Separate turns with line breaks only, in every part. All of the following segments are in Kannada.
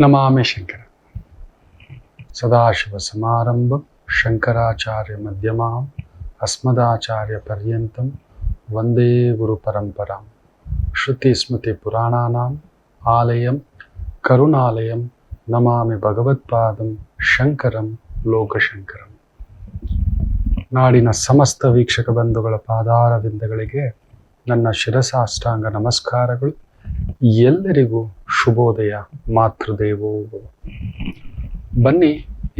ನಮಾಮಿ ಶಂಕರ ಸದಾಶಿವಸಮಾರಂಭಂ ಶಂಕರಾಚಾರ್ಯ ಮಧ್ಯಮಾಂ ಅಸ್ಮದಾಚಾರ್ಯ ಪರ್ಯಂತಂ ವಂದೇ ಗುರು ಪರಂಪರಾಂ ಶ್ರುತಿ ಸ್ಮೃತಿ ಪುರಾಣಾನಾಂ ಆಲಯಂ ಕರುಣಾಲಯಂ ನಮಾಮಿ ಭಗವತ್ಪಾದಂ ಶಂಕರಂ ಲೋಕಶಂಕರಂ. ನಾಡಿನ ಸಮಸ್ತ ವೀಕ್ಷಕ ಬಂಧುಗಳ ಪಾದಾರವಿಂದಗಳಿಗೆ ನನ್ನ ಶಿರಸಾಷ್ಟಾಂಗ ನಮಸ್ಕಾರಗಳು. ಎಲ್ಲರಿಗೂ ಶುಭೋದಯ. ಮಾತೃದೇವೋ ಭವ. ಬನ್ನಿ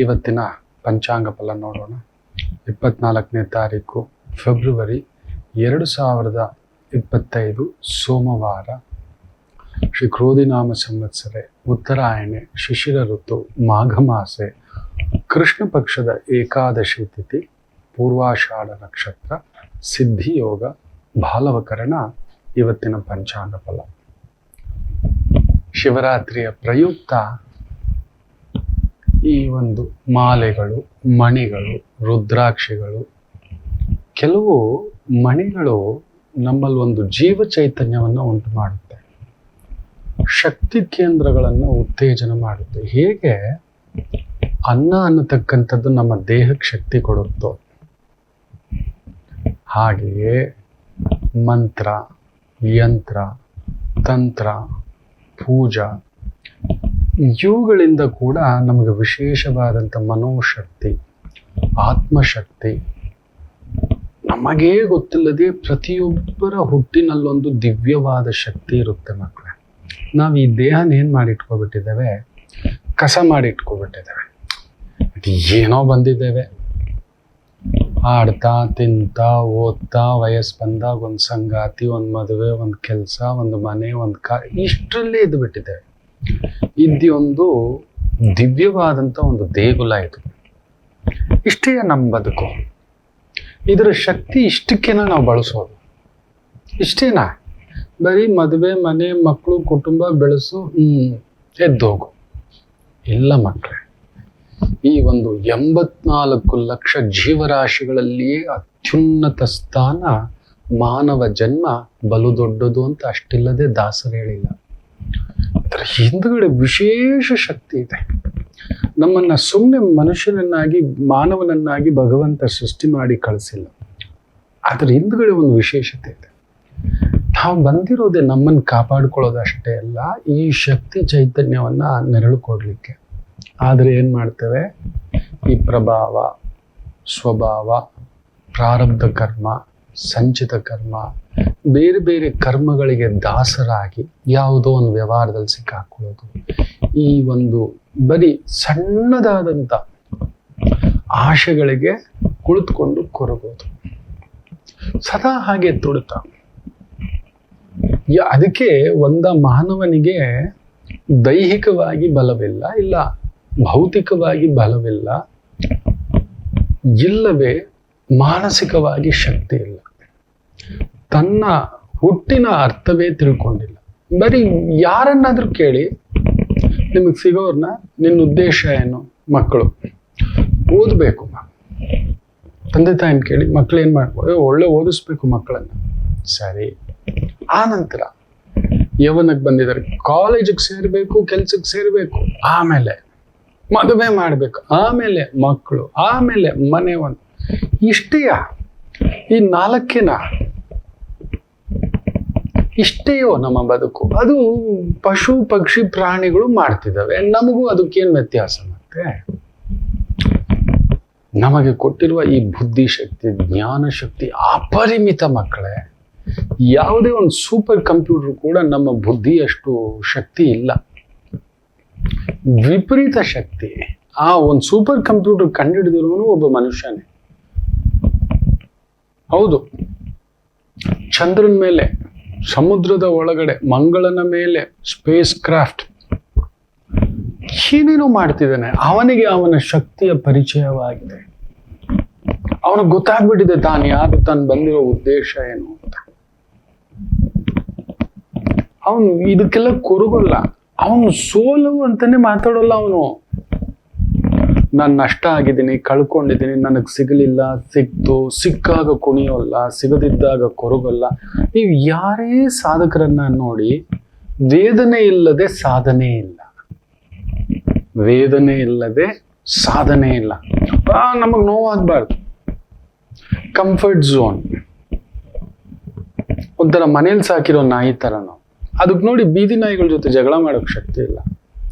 ಇವತ್ತಿನ ಪಂಚಾಂಗ ಫಲ ನೋಡೋಣ. 24ನೇ ತಾರೀಕು ಫೆಬ್ರವರಿ 2025 ಸೋಮವಾರ. ಶ್ರೀ ಕ್ರೋಧಿನಾಮ ಸಂವತ್ಸರೆ ಉತ್ತರಾಯಣೆ ಶಿಶಿರ ಋತು ಮಾಘ ಮಾಸೆ ಕೃಷ್ಣ ಪಕ್ಷದ ಏಕಾದಶಿ ತಿಥಿ ಪೂರ್ವಾಷಾಢ ನಕ್ಷತ್ರ ಸಿದ್ಧಿಯೋಗ ಬಾಲವಕರಣ. ಇವತ್ತಿನ ಪಂಚಾಂಗ ಫಲ. ಶಿವರಾತ್ರಿಯ ಪ್ರಯುಕ್ತ ಈ ಒಂದು ಮಾಲೆಗಳು, ಮಣಿಗಳು, ರುದ್ರಾಕ್ಷಿಗಳು, ಕೆಲವು ಮಣಿಗಳು ನಮ್ಮಲ್ಲಿ ಒಂದು ಜೀವ ಚೈತನ್ಯವನ್ನು ಉಂಟು ಮಾಡುತ್ತೆ, ಶಕ್ತಿ ಕೇಂದ್ರಗಳನ್ನು ಉತ್ತೇಜನ ಮಾಡುತ್ತೆ. ಹೇಗೆ ಅನ್ನ ಅನ್ನತಕ್ಕಂಥದ್ದು ನಮ್ಮ ದೇಹಕ್ಕೆ ಶಕ್ತಿ ಕೊಡುತ್ತೋ, ಹಾಗೆಯೇ ಮಂತ್ರ, ಯಂತ್ರ, ತಂತ್ರ, ಪೂಜಾ ಇವುಗಳಿಂದ ಕೂಡ ನಮಗೆ ವಿಶೇಷವಾದಂಥ ಮನೋಶಕ್ತಿ, ಆತ್ಮಶಕ್ತಿ, ನಮಗೇ ಗೊತ್ತಿಲ್ಲದೆ ಪ್ರತಿಯೊಬ್ಬರ ಹುಟ್ಟಿನಲ್ಲೊಂದು ದಿವ್ಯವಾದ ಶಕ್ತಿ ಇರುತ್ತೆ ಮಕ್ಕಳೇ. ನಾವು ಈ ದೇಹನ ಏನು ಮಾಡಿಟ್ಕೊಬಿಟ್ಟಿದ್ದೇವೆ, ಕಸ ಮಾಡಿಟ್ಕೊಬಿಟ್ಟಿದ್ದೇವೆ. ಏನೋ ಬಂದಿದ್ದೇವೆ, ಆಡ್ತಾ ತಿಂತಾ ಓದ್ತಾ ವಯಸ್ಸು ಬಂದಾಗ ಒಂದು ಸಂಗಾತಿ, ಒಂದು ಮದುವೆ, ಒಂದು ಕೆಲಸ, ಒಂದು ಮನೆ, ಒಂದು ಕಾರ್, ಇಷ್ಟರಲ್ಲೇ ಇದ್ದು ಬಿಟ್ಟಿದ್ದೇವೆ. ಇದೊಂದು ದಿವ್ಯವಾದಂಥ ಒಂದು ದೇಗುಲ ಇದು. ಇಷ್ಟೇ ನಮ್ಮ ಬದುಕು. ಇದರ ಶಕ್ತಿ ಇಷ್ಟಕ್ಕೇನ ನಾವು ಬಳಸೋದು, ಇಷ್ಟೇನಾ? ಬರೀ ಮದುವೆ, ಮನೆ, ಮಕ್ಕಳು, ಕುಟುಂಬ ಬೆಳೆಸು, ಎದ್ದೋಗು. ಇಲ್ಲ ಮಕ್ಕಳೇ, ಈ ಒಂದು 84 ಲಕ್ಷ ಜೀವರಾಶಿಗಳಲ್ಲಿಯೇ ಅತ್ಯುನ್ನತ ಸ್ಥಾನ ಮಾನವ ಜನ್ಮ ಬಲು ದೊಡ್ಡದು ಅಂತ ಅಷ್ಟಿಲ್ಲದೆ ದಾಸರು ಹೇಳಿಲ್ಲ. ಅದರ ಹಿಂದುಗಡೆ ವಿಶೇಷ ಶಕ್ತಿ ಇದೆ. ನಮ್ಮನ್ನ ಸುಮ್ಮನೆ ಮನುಷ್ಯನನ್ನಾಗಿ, ಮಾನವನನ್ನಾಗಿ ಭಗವಂತ ಸೃಷ್ಟಿ ಮಾಡಿ ಕಳಿಸಿಲ್ಲ. ಅದರ ಹಿಂದುಗಡೆ ಒಂದು ವಿಶೇಷತೆ ಇದೆ. ನಾವು ಬಂದಿರೋದೇ ನಮ್ಮನ್ನು ಕಾಪಾಡ್ಕೊಳ್ಳೋದಷ್ಟೇ ಅಲ್ಲ, ಈ ಶಕ್ತಿ ಚೈತನ್ಯವನ್ನ ನೆರಳು ಕೊಡ್ಲಿಕ್ಕೆ. ಆದರೆ ಏನು ಮಾಡ್ತೇವೆ, ಈ ಪ್ರಭಾವ, ಸ್ವಭಾವ, ಪ್ರಾರಬ್ಧ ಕರ್ಮ, ಸಂಚಿತ ಕರ್ಮ, ಬೇರೆ ಬೇರೆ ಕರ್ಮಗಳಿಗೆ ದಾಸರಾಗಿ ಯಾವುದೋ ಒಂದು ವ್ಯವಹಾರದಲ್ಲಿ ಸಿಕ್ಕಾಕೊಳ್ಳೋದು, ಈ ಒಂದು ಬರೀ ಸಣ್ಣದಾದಂಥ ಆಶೆಗಳಿಗೆ ಕುಳಿತುಕೊಂಡು ಕೊರಗೋದು, ಸದಾ ಹಾಗೆ ತುಡುತ್ತ. ಅದಕ್ಕೆ ಮಾನವನಿಗೆ ದೈಹಿಕವಾಗಿ ಬಲವಿಲ್ಲ, ಇಲ್ಲ ಭೌತಿಕವಾಗಿ ಬಲವಿಲ್ಲ, ಇಲ್ಲವೇ ಮಾನಸಿಕವಾಗಿ ಶಕ್ತಿ ಇಲ್ಲ. ತನ್ನ ಹುಟ್ಟಿನ ಅರ್ಥವೇ ತಿಳ್ಕೊಂಡಿಲ್ಲ. ಬರೀ ಯಾರನ್ನಾದ್ರೂ ಕೇಳಿ, ನಿಮಗೆ ಸಿಗೋರ್ನ, ನಿನ್ನ ಉದ್ದೇಶ ಏನು? ಮಕ್ಕಳು ಓದಬೇಕು. ತಂದೆ ತಾಯಿನ ಕೇಳಿ, ಮಕ್ಳು ಏನು ಮಾಡ್ಬೋದು? ಒಳ್ಳೆ ಓದಿಸ್ಬೇಕು ಮಕ್ಕಳನ್ನ. ಸರಿ, ಆ ನಂತರ ಯವನಕ್ಕೆ ಬಂದಿದ್ದಾರೆ, ಕಾಲೇಜಿಗೆ ಸೇರ್ಬೇಕು, ಕೆಲ್ಸಕ್ಕೆ ಸೇರ್ಬೇಕು, ಆಮೇಲೆ ಮದುವೆ ಮಾಡ್ಬೇಕು, ಆಮೇಲೆ ಮಕ್ಕಳು, ಆಮೇಲೆ ಮನೆ. ಒಂದು ಇಷ್ಟೇಯಾ? ಈ 4 ಇಷ್ಟೇಯೋ ನಮ್ಮ ಬದುಕು? ಅದು ಪಶು ಪಕ್ಷಿ ಪ್ರಾಣಿಗಳು ಮಾಡ್ತಿದ್ದಾವೆ, ನಮಗೂ ಅದಕ್ಕೇನು ವ್ಯತ್ಯಾಸ? ಮತ್ತೆ ನಮಗೆ ಕೊಟ್ಟಿರುವ ಈ ಬುದ್ಧಿ ಶಕ್ತಿ, ಜ್ಞಾನ ಶಕ್ತಿ ಅಪರಿಮಿತ ಮಕ್ಕಳೇ. ಯಾವುದೇ ಒಂದು ಸೂಪರ್ ಕಂಪ್ಯೂಟರ್ ಕೂಡ ನಮ್ಮ ಬುದ್ಧಿಯಷ್ಟು ಶಕ್ತಿ ಇಲ್ಲ, ವಿಪರೀತ ಶಕ್ತಿ. ಆ ಒಂದು ಸೂಪರ್ ಕಂಪ್ಯೂಟರ್ ಕಂಡುಹಿಡಿದಿರುವನು ಒಬ್ಬ ಮನುಷ್ಯನೇ. ಹೌದು, ಚಂದ್ರನ ಮೇಲೆ, ಸಮುದ್ರದ ಒಳಗಡೆ, ಮಂಗಳನ ಮೇಲೆ ಸ್ಪೇಸ್ ಕ್ರಾಫ್ಟ್ ಏನೇನೋ ಮಾಡ್ತಿದ್ದಾನೆ. ಅವನಿಗೆ ಅವನ ಶಕ್ತಿಯ ಪರಿಚಯವಾಗಿದೆ. ಅವನಿಗೆ ಗೊತ್ತಾಗ್ಬಿಟ್ಟಿದೆ ತಾನು ಯಾರು, ತಾನು ಬಂದಿರೋ ಉದ್ದೇಶ ಏನು ಅಂತ. ಅವನು ಇದಕ್ಕೆಲ್ಲ ಕೊರಗಲ್ಲ. ಅವನು ಸೋಲು ಅಂತಾನೆ ಮಾತಾಡೋಲ್ಲ. ಅವನು ನಾನು ನಷ್ಟ ಆಗಿದ್ದೀನಿ, ಕಳ್ಕೊಂಡಿದ್ದೀನಿ, ನನಗೆ ಸಿಗಲಿಲ್ಲ, ಸಿಕ್ತು, ಸಿಕ್ಕಾಗ ಕುಣಿಯೋಲ್ಲ, ಸಿಗದಿದ್ದಾಗ ಕೊರಗಲ್ಲ. ನೀವು ಯಾರೇ ಸಾಧಕರನ್ನ ನೋಡಿ, ವೇದನೆ ಇಲ್ಲದೆ ಸಾಧನೆ ಇಲ್ಲ. ವೇದನೆ ಇಲ್ಲದೆ ಸಾಧನೆ ಇಲ್ಲ. ನಮಗೆ ನೋವಾಗಬಾರ್ದು. ಕಂಫರ್ಟ್ ಝೋನ್ ಒಂಥರ ಮನೇಲಿ ಸಾಕಿರೋ ನಾಯಿ ಥರ ನಾವು. ಅದಕ್ಕೆ ನೋಡಿ ಬೀದಿ ನಾಯಿಗಳ ಜೊತೆ ಜಗಳ ಮಾಡೋಕ್ಕೆ ಶಕ್ತಿ ಇಲ್ಲ.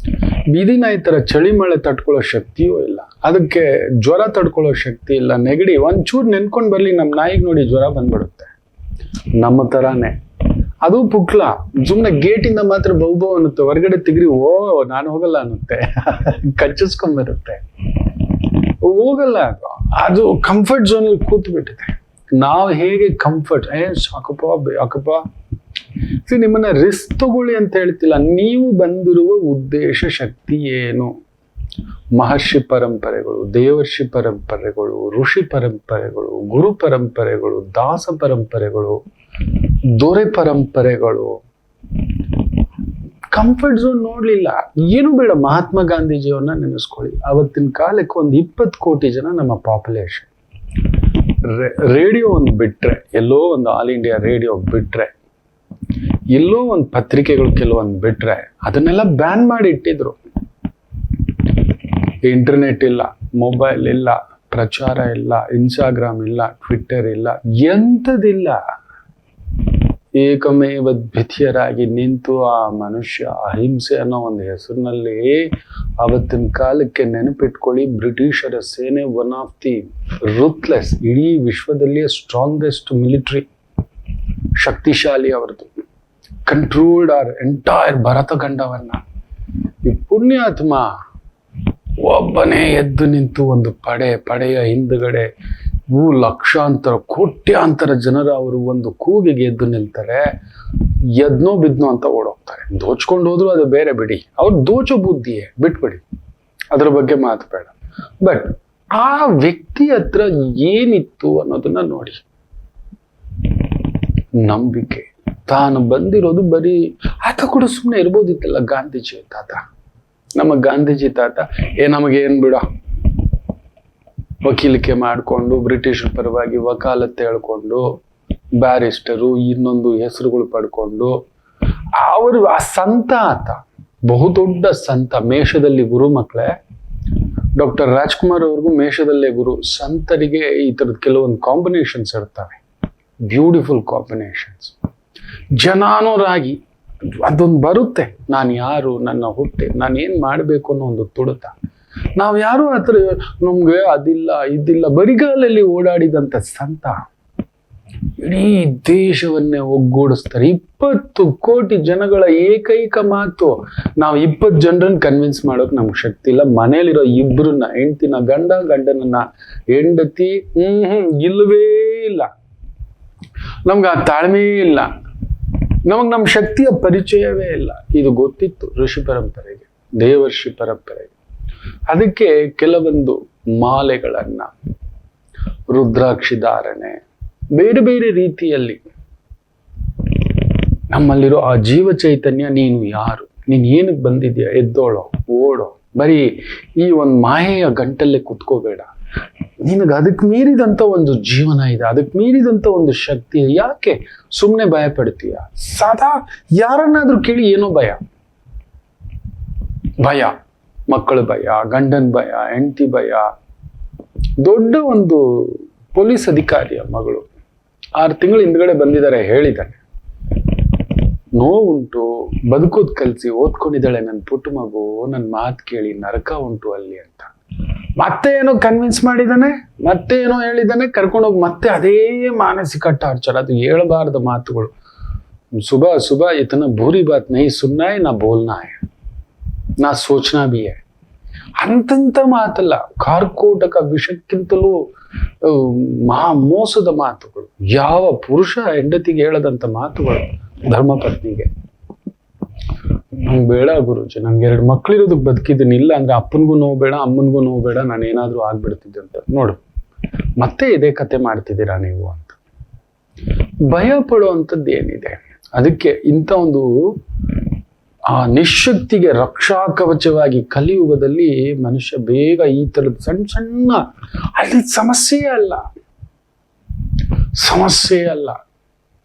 ಬೀದಿ ನಾಯಿ ಥರ ಚಳಿ ಮಳೆ ತಡ್ಕೊಳ್ಳೋ ಶಕ್ತಿಯೂ ಇಲ್ಲ. ಅದಕ್ಕೆ ಜ್ವರ ತಡ್ಕೊಳ್ಳೋ ಶಕ್ತಿ ಇಲ್ಲ. ನೆಗಡಿ ಒಂಚೂರು ನೆನ್ಕೊಂಡು ಬರಲಿ ನಮ್ಮ ನಾಯಿಗೆ ನೋಡಿ ಜ್ವರ ಬಂದ್ಬಿಡುತ್ತೆ. ನಮ್ಮ ಥರಾನೇ ಅದು ಪುಕ್ಲ. ಸುಮ್ಮನೆ ಗೇಟಿಂದ ಮಾತ್ರ ಬಹು ಅನ್ನುತ್ತೆ, ಹೊರಗಡೆ ತೆಗ್ರಿ ನಾನು ಹೋಗಲ್ಲ ಅನ್ನುತ್ತೆ, ಕಚ್ಚಿಸ್ಕೊಂಡ್ಬರುತ್ತೆ, ಹೋಗಲ್ಲ. ಅದು ಕಂಫರ್ಟ್ ಝೋನಲ್ಲಿ ಕೂತು ಬಿಟ್ಟಿದೆ. ನಾವು ಹೇಗೆ ಕಂಫರ್ಟ್ ಸಾಕಪ್ಪ ನಿಮ್ಮನ್ನ ರಿಸ್ಕ್ ತಗೊಳ್ಳಿ ಅಂತ ಹೇಳ್ತಿಲ್ಲ. ನೀವು ಬಂದಿರುವ ಉದ್ದೇಶ ಶಕ್ತಿ ಏನು? ಮಹರ್ಷಿ ಪರಂಪರೆಗಳು, ದೇವರ್ಷಿ ಪರಂಪರೆಗಳು, ಋಷಿ ಪರಂಪರೆಗಳು, ಗುರು ಪರಂಪರೆಗಳು, ದಾಸ ಪರಂಪರೆಗಳು, ದೊರೆ ಪರಂಪರೆಗಳು. ಕಂಫರ್ಟ್ ಝೋನ್ ನೋಡ್ಲಿಲ್ಲ. ಏನು ಬೇಡ, ಮಹಾತ್ಮ ಗಾಂಧೀಜಿಯವ್ರನ್ನ ನೆನೆಸ್ಕೊಳ್ಳಿ. ಅವತ್ತಿನ ಕಾಲಕ್ಕೆ 20 ಕೋಟಿ ಜನ ನಮ್ಮ ಪಾಪ್ಯುಲೇಷನ್. ರೇಡಿಯೋ ಒಂದು ಬಿಟ್ರೆ, ಎಲ್ಲೋ ಒಂದು ಆಲ್ ಇಂಡಿಯಾ ರೇಡಿಯೋ ಬಿಟ್ರೆ, ಎಲ್ಲೋ ಒಂದು ಪತ್ರಿಕೆಗಳು ಕೆಲವೊಂದು ಬಿಟ್ರೆ, ಅದನ್ನೆಲ್ಲ ಬ್ಯಾನ್ ಮಾಡಿ ಇಟ್ಟಿದ್ರು. ಇಂಟರ್ನೆಟ್ ಇಲ್ಲ, ಮೊಬೈಲ್ ಇಲ್ಲ, ಪ್ರಚಾರ ಇಲ್ಲ, ಇನ್ಸ್ಟಾಗ್ರಾಮ್ ಇಲ್ಲ, ಟ್ವಿಟ್ಟರ್ ಇಲ್ಲ, ಎಂಥದಿಲ್ಲ. ಏಕಮೇವ ದ್ವಿತೀಯರಾಗಿ ನಿಂತು ಆ ಮನುಷ್ಯ ಅಹಿಂಸೆ ಅನ್ನೋ ಒಂದು ಹೆಸರಿನಲ್ಲಿ ಅವತ್ತಿನ ಕಾಲಕ್ಕೆ ನೆನಪಿಟ್ಕೊಳ್ಳಿ, ಬ್ರಿಟಿಷರ ಸೇನೆ ಒನ್ ಆಫ್ ದಿ ರೂತ್ಲೆಸ್, ಇಡೀ ವಿಶ್ವದಲ್ಲಿಯೇ ಸ್ಟ್ರಾಂಗೆಸ್ಟ್ ಮಿಲಿಟರಿ, ಶಕ್ತಿಶಾಲಿ ಅವರದು. ಕಂಟ್ರೋಲ್ಡ್ ಆರ್ ಎಂಟೈರ್ ಭರತಖಂಡವನ್ನ. ಈ ಪುಣ್ಯಾತ್ಮ ಒಬ್ಬನೇ ಎದ್ದು ನಿಂತು ಒಂದು ಪಡೆಯ ಹಿಂದುಗಡೆ ಲಕ್ಷಾಂತರ ಕೋಟ್ಯಾಂತರ ಜನರು ಅವರು ಒಂದು ಕೂಗಿಗೆ ಎದ್ದು ನಿಲ್ತಾರೆ. ಎದ್ನೋ ಬಿದ್ನೋ ಅಂತ ಓಡೋಗ್ತಾರೆ. ದೋಚ್ಕೊಂಡು ಹೋದ್ರು ಅದು ಬೇರೆ ಬಿಡಿ, ಅವ್ರು ದೋಚೋ ಬುದ್ಧಿಯೇ ಬಿಟ್ಬಿಡಿ, ಅದ್ರ ಬಗ್ಗೆ ಮಾತು ಬೇಡ. ಬಟ್ ಆ ವ್ಯಕ್ತಿ ಹತ್ರ ಏನಿತ್ತು ಅನ್ನೋದನ್ನ ನೋಡಿ. ನಂಬಿಕೆ. ತಾನು ಬಂದಿರೋದು ಬರೀ ಆತ ಕೂಡ ಸುಮ್ಮನೆ ಇರ್ಬೋದಿತ್ತಲ್ಲ ಗಾಂಧೀಜಿ ತಾತ. ನಮ್ಮ ಗಾಂಧೀಜಿ ತಾತ ನಮಗೇನ್ ಬಿಡ, ವಕೀಲಿಕೆ ಮಾಡಿಕೊಂಡು ಬ್ರಿಟಿಷರ ಪರವಾಗಿ ವಕಾಲತ್ತೆ ಹೇಳ್ಕೊಂಡು ಬ್ಯಾರಿಸ್ಟರು ಇನ್ನೊಂದು ಹೆಸರುಗಳು ಪಡ್ಕೊಂಡು ಅವರು ಆ ಸಂತ ಆತ, ಬಹುದೊಡ್ಡ ಸಂತ. ಮೇಷದಲ್ಲಿ ಗುರು ಮಕ್ಕಳೇ. ಡಾಕ್ಟರ್ ರಾಜ್ಕುಮಾರ್ ಅವ್ರಿಗೂ ಮೇಷದಲ್ಲೇ ಗುರು. ಸಂತರಿಗೆ ಈ ಥರದ ಕೆಲವೊಂದು ಕಾಂಬಿನೇಷನ್ಸ್ ಇರ್ತವೆ, ಬ್ಯೂಟಿಫುಲ್ ಕಾಂಬಿನೇಷನ್ಸ್. ಜನಾನುರಾಗಿ ಅದೊಂದು ಬರುತ್ತೆ. ನಾನು ಯಾರು, ನನ್ನ ಹುಟ್ಟೆ, ನಾನು ಏನು ಮಾಡಬೇಕು ಅನ್ನೋ ಒಂದು ತುಡುತ. ನಾವು ಯಾರು ಆ ಥರ ನಮ್ಗೆ ಅದಿಲ್ಲ ಇದಿಲ್ಲ ಬರಿಗಾಲಲ್ಲಿ ಓಡಾಡಿದಂಥ ಸಂತ ಇಡೀ ದೇಶವನ್ನೇ ಒಗ್ಗೂಡಿಸ್ತಾರೆ. 20 ಕೋಟಿ ಜನಗಳ ಏಕೈಕ ಮಾತು. ನಾವು 20 ಜನರನ್ನ ಕನ್ವಿನ್ಸ್ ಮಾಡೋಕೆ ನಮ್ಗೆ ಶಕ್ತಿ ಇಲ್ಲ. ಮನೇಲಿರೋ ಇಬ್ಬರನ್ನ, ಹೆಂಡ್ತಿನ ಗಂಡನನ್ನ ಹೆಂಡತಿ ಇಲ್ಲವೇ ಇಲ್ಲ. ನಮ್ಗೆ ಆ ತಾಳ್ಮೆ ಇಲ್ಲ. ನಮ್ಮ ಶಕ್ತಿಯ ಪರಿಚಯವೇ ಇಲ್ಲ. ಇದು ಗೊತ್ತಿತ್ತು ಋಷಿ ಪರಂಪರೆಗೆ, ದೇವರ್ಷಿ ಪರಂಪರೆಗೆ. ಅದಕ್ಕೆ ಕೆಲವೊಂದು ಮಾಲೆಗಳನ್ನ, ರುದ್ರಾಕ್ಷಿ ಧಾರಣೆ, ಬೇರೆ ಬೇರೆ ರೀತಿಯಲ್ಲಿ ನಮ್ಮಲ್ಲಿರೋ ಆ ಜೀವ ಚೈತನ್ಯ, ನೀನು ಯಾರು, ನೀನು ಏನಕ್ಕೆ ಬಂದಿದ್ಯಾ, ಎದ್ದೋಳೋ ಓಡೋ, ಬರೀ ಈ ಒಂದು ಮಾಯೆಯ ಗಂಟಲ್ಲೇ ಕುತ್ಕೋಬೇಡ. ನಿನಗೆ ಅದಕ್ಕೆ ಮೀರಿದಂಥ ಒಂದು ಜೀವನ ಇದೆ, ಅದಕ್ಕೆ ಮೀರಿದಂಥ ಒಂದು ಶಕ್ತಿ. ಯಾಕೆ ಸುಮ್ಮನೆ ಭಯ ಪಡ್ತೀಯ? ಸದಾ ಯಾರನ್ನಾದ್ರೂ ಕೇಳಿ ಏನೋ ಭಯ, ಮಕ್ಕಳ ಭಯ, ಗಂಡನ ಭಯ, ಹೆಂಡತಿ ಭಯ. ದೊಡ್ಡ ಒಂದು ಪೊಲೀಸ್ ಅಧಿಕಾರಿಯ ಮಗಳು 6 ತಿಂಗಳು ಹಿಂದ್ಗಡೆ ಬಂದಿದ್ದಾರೆ, ಹೇಳಿದ್ದಾನೆ, ನೋವುಂಟು, ಬದುಕೋದ್ ಕಲಿಸಿ ಓದ್ಕೊಂಡಿದ್ದಾಳೆ ನನ್ನ ಪುಟ್ಟ ಮಗು, ನನ್ನ ಮಾತು ಕೇಳಿ ನರಕ ಉಂಟು ಅಲ್ಲಿ ಅಂತ. ಮತ್ತೆ ಏನೋ ಕನ್ವಿನ್ಸ್ ಮಾಡಿದ್ದಾನೆ, ಮತ್ತೆ ಏನೋ ಹೇಳಿದ್ದಾನೆ, ಕರ್ಕೊಂಡೋಗಿ ಮತ್ತೆ ಅದೇ ಮಾನಸಿಕ ಟಾರ್ಚರ್. ಅದು ಹೇಳಬಾರ್ದ ಮಾತುಗಳು. ಸುಬಹ ಇತನ ಭೂರಿ ಬಾತ್ ನಹೀ ಸುನ್ನಾ ಹೈ ನಾ ಬೋಲ್ನಾ ಹೈ ನಾ ಸೋಚನಾ ಬಿ ಹೈ. ಅಂತಂತ ಮಾತಲ್ಲ, ಕಾರ್ಕೋಟಕ ವಿಷಕ್ಕಿಂತಲೂ ಮೋಸದ ಮಾತುಗಳು. ಯಾವ ಪುರುಷ ಹೆಂಡತಿಗೆ ಹೇಳದಂತ ಮಾತುಗಳು ಧರ್ಮಪತ್ನಿಗೆ. ನಂಗೆ ಬೇಡ ಗುರುಜಿ, ನಂಗೆ 2 ಮಕ್ಳಿರೋದಕ್ಕೆ ಬದುಕಿದ್ದೀನಿ, ಇಲ್ಲ ಅಂದ್ರೆ ಅಪ್ಪನಿಗೂ ನೋವು ಬೇಡ, ಅಮ್ಮನಿಗೂ ನೋವು ಬೇಡ, ನಾನು ಏನಾದ್ರೂ ಆಗ್ಬಿಡ್ತಿದ್ದೆ ಅಂತ. ನೋಡು, ಮತ್ತೆ ಇದೇ ಕತೆ ಮಾಡ್ತಿದ್ದೀರಾ ನೀವು ಅಂತ. ಭಯ ಪಡುವಂಥದ್ದು ಏನಿದೆ? ಅದಕ್ಕೆ ಇಂಥ ಒಂದು ಆ ನಿಶಕ್ತಿಗೆ ರಕ್ಷಾ ಕವಚವಾಗಿ ಕಲಿಯುಗದಲ್ಲಿ ಮನುಷ್ಯ ಬೇಗ ಈ ಥರದ ಸಣ್ಣ ಅಲ್ಲಿ ಸಮಸ್ಯೆ ಅಲ್ಲ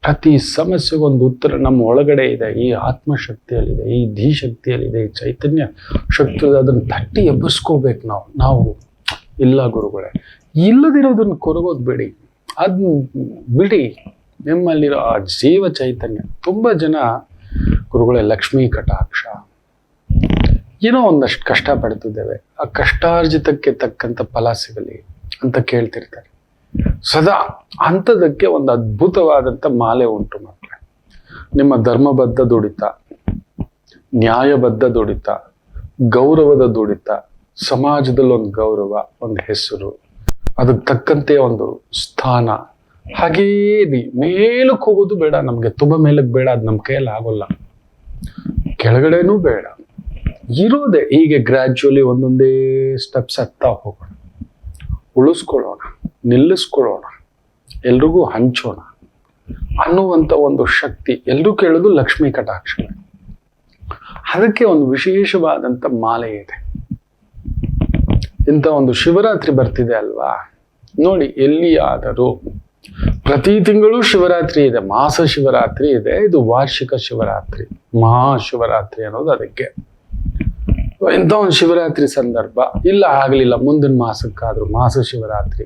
ಪ್ರತಿ ಸಮಸ್ಯೆಗೊಂದು ಉತ್ತರ ನಮ್ಮ ಒಳಗಡೆ ಇದೆ. ಈ ಆತ್ಮಶಕ್ತಿಯಲ್ಲಿದೆ, ಈ ಧೀಶಕ್ತಿಯಲ್ಲಿದೆ, ಈ ಚೈತನ್ಯ ಶಕ್ತಿ. ಅದನ್ನು ತಟ್ಟಿ ಎಬ್ಬಿಸ್ಕೋಬೇಕು ನಾವು ಇಲ್ಲ ಗುರುಗಳೇ, ಇಲ್ಲದಿರೋದನ್ನು ಕೊರಗೋದು ಬಿಡಿ, ಅದನ್ನ ಬಿಡಿ. ನಿಮ್ಮಲ್ಲಿರೋ ಆ ಜೀವ ಚೈತನ್ಯ. ತುಂಬ ಜನ ಗುರುಗಳೇ ಲಕ್ಷ್ಮೀ ಕಟಾಕ್ಷ, ಏನೋ ಒಂದಷ್ಟು ಕಷ್ಟ ಪಡ್ತಿದ್ದೇವೆ, ಆ ಕಷ್ಟಾರ್ಜಿತಕ್ಕೆ ತಕ್ಕಂಥ ಫಲ ಸಿಗಲಿ ಅಂತ ಕೇಳ್ತಿರ್ತಾರೆ ಸದಾ. ಅಂಥದಕ್ಕೆ ಒಂದು ಅದ್ಭುತವಾದಂಥ ಮಾಲೆ ಉಂಟು ಮಕ್ಕಳೇ. ನಿಮ್ಮ ಧರ್ಮಬದ್ಧ ದುಡಿತ, ನ್ಯಾಯಬದ್ಧ ದುಡಿತ, ಗೌರವದ ದುಡಿತ, ಸಮಾಜದಲ್ಲಿ ಒಂದು ಗೌರವ, ಒಂದು ಹೆಸರು, ಅದಕ್ಕೆ ತಕ್ಕಂತೆ ಒಂದು ಸ್ಥಾನ. ಹಾಗೇ ಮೇಲಕ್ಕೆ ಹೋಗೋದು ಬೇಡ ನಮ್ಗೆ, ತುಂಬ ಮೇಲಕ್ಕೆ ಬೇಡ, ಅದು ನಮ್ಮ ಕೈಯಲ್ಲಿ ಆಗೋಲ್ಲ. ಕೆಳಗಡೆನೂ ಬೇಡ, ಇರೋದೆ ಹೀಗೆ ಗ್ರ್ಯಾಜುವಲಿ ಒಂದೊಂದೇ ಸ್ಟೆಪ್ಸ್ ಹತ್ತಾ ಹೋಗೋಣ, ಉಳಿಸ್ಕೊಳ್ಳೋಣ, ನಿಲ್ಲಿಸ್ಕೊಳ್ಳೋಣ, ಎಲ್ರಿಗೂ ಹಂಚೋಣ ಅನ್ನುವಂಥ ಒಂದು ಶಕ್ತಿ. ಎಲ್ಲರೂ ಕೇಳೋದು ಲಕ್ಷ್ಮೀ ಕಟಾಕ್ಷ. ಅದಕ್ಕೆ ಒಂದು ವಿಶೇಷವಾದಂಥ ಮಾಲೆ ಇದೆ. ಇಂಥ ಒಂದು ಶಿವರಾತ್ರಿ ಬರ್ತಿದೆ ಅಲ್ವಾ ನೋಡಿ, ಎಲ್ಲಿಯಾದರೂ ಪ್ರತಿ ತಿಂಗಳು ಶಿವರಾತ್ರಿ ಇದೆ, ಮಾಸ ಶಿವರಾತ್ರಿ ಇದೆ, ಇದು ವಾರ್ಷಿಕ ಶಿವರಾತ್ರಿ, ಮಹಾಶಿವರಾತ್ರಿ ಅನ್ನೋದು ಅದಕ್ಕೆ. ಇಂಥ ಒಂದು ಶಿವರಾತ್ರಿ ಸಂದರ್ಭ ಇಲ್ಲ ಆಗಲಿಲ್ಲ, ಮುಂದಿನ ಮಾಸಕ್ಕಾದ್ರೂ ಮಾಸ ಶಿವರಾತ್ರಿ,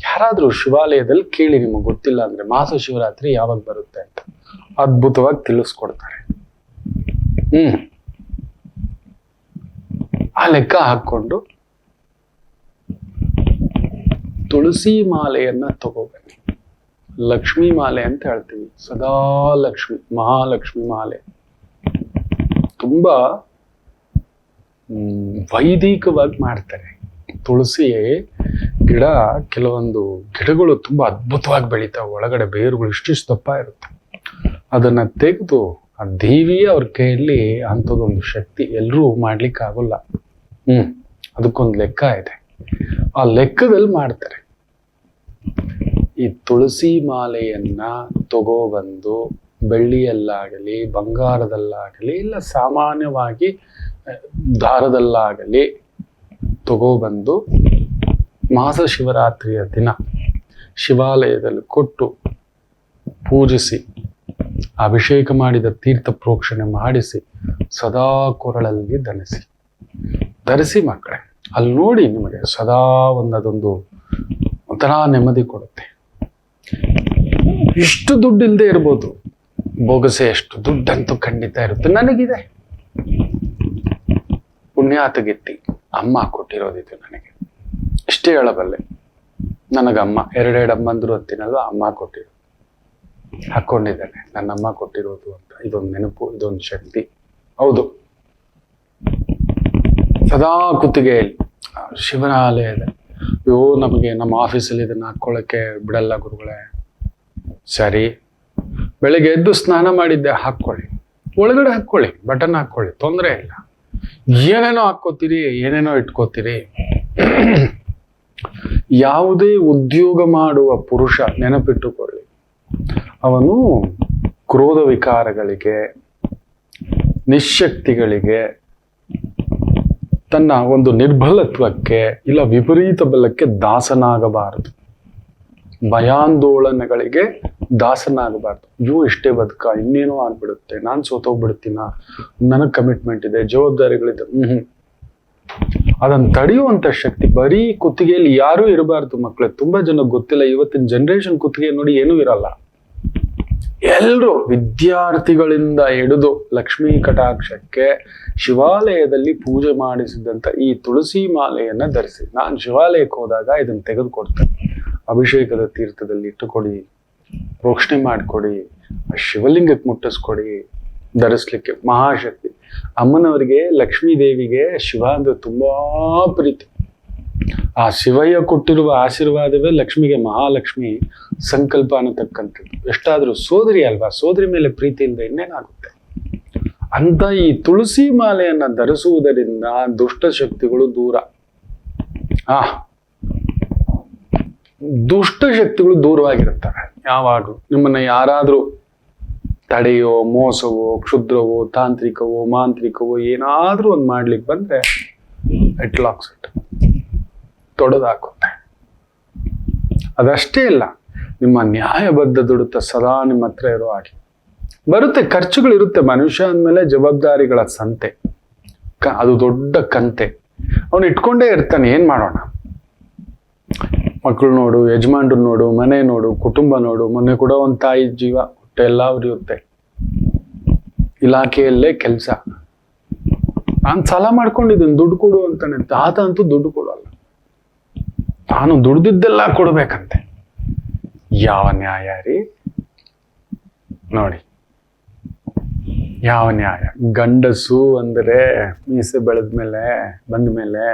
ಯಾರಾದ್ರೂ ಶಿವಾಲಯದಲ್ಲಿ ಕೇಳಿ, ನಿಮಗೆ ಗೊತ್ತಿಲ್ಲ ಅಂದ್ರೆ ಮಾಸ ಶಿವರಾತ್ರಿ ಯಾವಾಗ ಬರುತ್ತೆ ಅಂತ ಅದ್ಭುತವಾಗಿ ತಿಳಿಸ್ಕೊಡ್ತಾರೆ. ಆ ಲೆಕ್ಕ ಹಾಕೊಂಡು ತುಳಸಿ ಮಾಲೆಯನ್ನ ತಗೋಬನ್ನಿ. ಲಕ್ಷ್ಮೀ ಮಾಲೆ ಅಂತ ಹೇಳ್ತೀವಿ, ಸದಾ ಲಕ್ಷ್ಮಿ, ಮಹಾಲಕ್ಷ್ಮಿ ಮಾಲೆ. ತುಂಬಾ ವೈದಿಕವಾಗಿ ಮಾಡ್ತಾರೆ. ತುಳಸಿ ಗಿಡ, ಕೆಲವೊಂದು ಗಿಡಗಳು ತುಂಬಾ ಅದ್ಭುತವಾಗಿ ಬೆಳೀತಾವೆ, ಒಳಗಡೆ ಬೇರುಗಳು ಇಷ್ಟಿಷ್ಟು ದಪ್ಪ ಇರುತ್ತೆ. ಅದನ್ನ ತೆಗೆದು ಆ ದೇವಿಯ ಅವ್ರ ಕೈಯಲ್ಲಿ ಅಂಥದ್ದೊಂದು ಶಕ್ತಿ ಎಲ್ಲರೂ ಮಾಡ್ಲಿಕ್ಕೆ ಆಗೋಲ್ಲ. ಅದಕ್ಕೊಂದು ಲೆಕ್ಕ ಇದೆ, ಆ ಲೆಕ್ಕದಲ್ಲಿ ಮಾಡ್ತಾರೆ. ಈ ತುಳಸಿ ಮಾಲೆಯನ್ನ ತಗೋಬಂದು ಬೆಳ್ಳಿಯಲ್ಲಾಗಲಿ, ಬಂಗಾರದಲ್ಲಾಗಲಿ, ಇಲ್ಲ ಸಾಮಾನ್ಯವಾಗಿ ದಾರದಲ್ಲಾಗಲಿ ತಗೋಬಂದು ಮಾಸ ಶಿವರಾತ್ರಿಯ ದಿನ ಶಿವಾಲಯದಲ್ಲಿ ಕೊಟ್ಟು ಪೂಜಿಸಿ, ಅಭಿಷೇಕ ಮಾಡಿದ ತೀರ್ಥ ಪ್ರೋಕ್ಷಣೆ ಮಾಡಿಸಿ, ಸದಾ ಕೊರಳಲ್ಲಿ ಧರಿಸಿ ಮಕ್ಕಳೇ. ಅಲ್ಲಿ ನೋಡಿ, ನಿಮಗೆ ಸದಾ ಅದೊಂದು ಒಂಥರ ನೆಮ್ಮದಿ ಕೊಡುತ್ತೆ. ಇಷ್ಟು ದುಡ್ಡು ಇಲ್ಲದೆ ಇರ್ಬೋದು, ಬೋಗಸೆ ಎಷ್ಟು ದುಡ್ಡಂತೂ ಖಂಡಿತ ಇರುತ್ತೆ. ನನಗಿದೆ, ಪುಣ್ಯಾತಗಿತ್ತಿ ಅಮ್ಮ ಕೊಟ್ಟಿರೋದಿತ್ತು ನನಗೆ, ಇಷ್ಟೇ ಹೇಳಬಲ್ಲೆ. ನನಗಮ್ಮ ಎರಡೆರಡು ಅಮ್ಮಂದ್ರು ಅಂತೀನಲ್ವ, ಅಮ್ಮ ಕೊಟ್ಟಿರೋದು ಹಾಕೊಂಡಿದ್ದೇನೆ, ನನ್ನ ಅಮ್ಮ ಕೊಟ್ಟಿರೋದು ಅಂತ. ಇದೊಂದು ನೆನಪು, ಇದೊಂದು ಶಕ್ತಿ. ಹೌದು, ಸದಾ ಕುತ್ತಿಗೆಯಲ್ಲಿ ಶಿವನಾಲಯದ. ಅಯ್ಯೋ, ನಮಗೆ ನಮ್ಮ ಆಫೀಸಲ್ಲಿ ಇದನ್ನ ಹಾಕೊಳ್ಳೋಕ್ಕೆ ಬಿಡಲ್ಲ ಗುರುಗಳೇ. ಸರಿ, ಬೆಳಗ್ಗೆ ಎದ್ದು ಸ್ನಾನ ಮಾಡಿದ್ದೆ, ಹಾಕ್ಕೊಳ್ಳಿ, ಒಳಗಡೆ ಹಾಕ್ಕೊಳ್ಳಿ, ಬಟನ್ ಹಾಕ್ಕೊಳ್ಳಿ, ತೊಂದರೆ ಇಲ್ಲ. ಏನೇನೋ ಹಾಕ್ಕೋತೀರಿ, ಏನೇನೋ ಇಟ್ಕೋತೀರಿ. ಯಾವುದೇ ಉದ್ಯೋಗ ಮಾಡುವ ಪುರುಷ ನೆನಪಿಟ್ಟುಕೊಳ್ಳಿ, ಅವನು ಕ್ರೋಧ ವಿಕಾರಗಳಿಗೆ, ನಿಶ್ಶಕ್ತಿಗಳಿಗೆ, ತನ್ನ ಒಂದು ನಿರ್ಬಲತ್ವಕ್ಕೆ ಇಲ್ಲ ವಿಪರೀತ ಬಲಕ್ಕೆ ದಾಸನಾಗಬಾರದು. ಭಯಾಂದೋಲನಗಳಿಗೆ ದಾಸನಾಗಬಾರ್ದು. ಅಯ್ಯೋ, ಇಷ್ಟೇ ಬದುಕ, ಇನ್ನೇನೋ ಆಗ್ಬಿಡುತ್ತೆ, ನಾನು ಸೋತೋಗ್ಬಿಡ್ತೀನ, ನನಗೆ ಕಮಿಟ್ಮೆಂಟ್ ಇದೆ, ಜವಾಬ್ದಾರಿಗಳಿದೆ. ಅದನ್ನು ತಡೆಯುವಂತ ಶಕ್ತಿ ಬರೀ ಕುತ್ತಿಗೆಯಲ್ಲಿ ಯಾರೂ ಇರಬಾರ್ದು ಮಕ್ಕಳೇ. ತುಂಬಾ ಜನ ಗೊತ್ತಿಲ್ಲ, ಇವತ್ತಿನ ಜನರೇಷನ್ ಕುತ್ತಿಗೆ ನೋಡಿ ಏನೂ ಇರಲ್ಲ. ಎಲ್ಲರೂ ವಿದ್ಯಾರ್ಥಿಗಳಿಂದ ಹಿಡಿದು ಲಕ್ಷ್ಮೀ ಕಟಾಕ್ಷಕ್ಕೆ ಶಿವಾಲಯದಲ್ಲಿ ಪೂಜೆ ಮಾಡಿಸಿದಂತ ಈ ತುಳಸಿ ಮಾಲೆಯನ್ನ ಧರಿಸಿ. ನಾನು ಶಿವಾಲಯಕ್ಕೆ ಹೋದಾಗ ಇದನ್ನು ತೆಗೆದುಕೊಡ್ತೇನೆ, ಅಭಿಷೇಕದ ತೀರ್ಥದಲ್ಲಿ ಇಟ್ಟುಕೊಡಿ, ಪ್ರೋಕ್ಷಣೆ ಮಾಡಿಕೊಡಿ, ಆ ಶಿವಲಿಂಗಕ್ಕೆ ಮುಟ್ಟಿಸ್ಕೊಡಿ, ಧರಿಸ್ಲಿಕ್ಕೆ. ಮಹಾಶಕ್ತಿ. ಅಮ್ಮನವರಿಗೆ, ಲಕ್ಷ್ಮೀ ದೇವಿಗೆ ಶಿವ ಅಂದ್ರೆ ತುಂಬಾ ಪ್ರೀತಿ. ಆ ಶಿವಯ್ಯ ಕೊಟ್ಟಿರುವ ಆಶೀರ್ವಾದವೇ ಲಕ್ಷ್ಮಿಗೆ ಮಹಾಲಕ್ಷ್ಮಿ ಸಂಕಲ್ಪ ಅನ್ನತಕ್ಕಂಥದ್ದು. ಎಷ್ಟಾದ್ರೂ ಸೋದರಿ ಅಲ್ವಾ, ಸೋದರಿ ಮೇಲೆ ಪ್ರೀತಿ ಇಲ್ಲದೆ ಇನ್ನೇನಾಗುತ್ತೆ ಅಂತ. ಈ ತುಳಸಿ ಮಾಲೆಯನ್ನ ಧರಿಸುವುದರಿಂದ ದುಷ್ಟ ಶಕ್ತಿಗಳು ದೂರ. ದುಷ್ಟ ಶಕ್ತಿಗಳು ದೂರವಾಗಿರುತ್ತವೆ. ಯಾವಾಗಲೂ ನಿಮ್ಮನ್ನ ಯಾರಾದ್ರೂ ತಡೆಯೋ, ಮೋಸವೋ, ಕ್ಷುದ್ರವೋ, ತಾಂತ್ರಿಕವೋ, ಮಾಂತ್ರಿಕವೋ ಏನಾದ್ರೂ ಒಂದು ಮಾಡ್ಲಿಕ್ಕೆ ಬಂದ್ರೆ ಇಟ್ ಲಾಕ್ಸ್ ಇಟ್, ತೊಡೆದಾಕುತ್ತೆ. ಅದಷ್ಟೇ ಇಲ್ಲ, ನಿಮ್ಮ ನ್ಯಾಯಬದ್ಧ ದುಡಿತ ಸದಾ ನಿಮ್ಮ ಹತ್ರ ಇರೋ ಹಾಗೆ ಬರುತ್ತೆ. ಖರ್ಚುಗಳಿರುತ್ತೆ. ಮನುಷ್ಯ ಅಂದಮೇಲೆ ಜವಾಬ್ದಾರಿಗಳ ಸಂತೆ, ಅದು ದೊಡ್ಡ ಕಂತೆ. ಅವನು ಇಟ್ಕೊಂಡೇ ಇರ್ತಾನೆ. ಏನ್ ಮಾಡೋಣ? ಮಕ್ಕಳು ನೋಡು, ಯಜಮಾನ್ರು ನೋಡು, ಮನೆ ನೋಡು, ಕುಟುಂಬ ನೋಡು. ಮೊನ್ನೆ ಕೂಡ ಒಂದು ತಾಯಿ ಜೀವ ಹೊಟ್ಟೆ ಎಲ್ಲ ಉರಿಯುತ್ತೆ. ಇಲಾಖೆಯಲ್ಲೇ ಕೆಲಸ. ನಾನು ಸಾಲ ಮಾಡ್ಕೊಂಡಿದ್ದೀನಿ, ದುಡ್ಡು ಕೊಡು ಅಂತಾನೆ. ಆತ ಅಂತೂ ದುಡ್ಡು ಕೊಡಲ್ಲ. ನಾನು ದುಡ್ದಿದ್ದೆಲ್ಲ ಕೊಡ್ಬೇಕಂತೆ. ಯಾವ ನ್ಯಾಯ ರೀ? ನೋಡಿ, ಯಾವ ನ್ಯಾಯ? ಗಂಡಸು ಅಂದರೆ ಮೀಸೆ ಬಂದ ಮೇಲೆ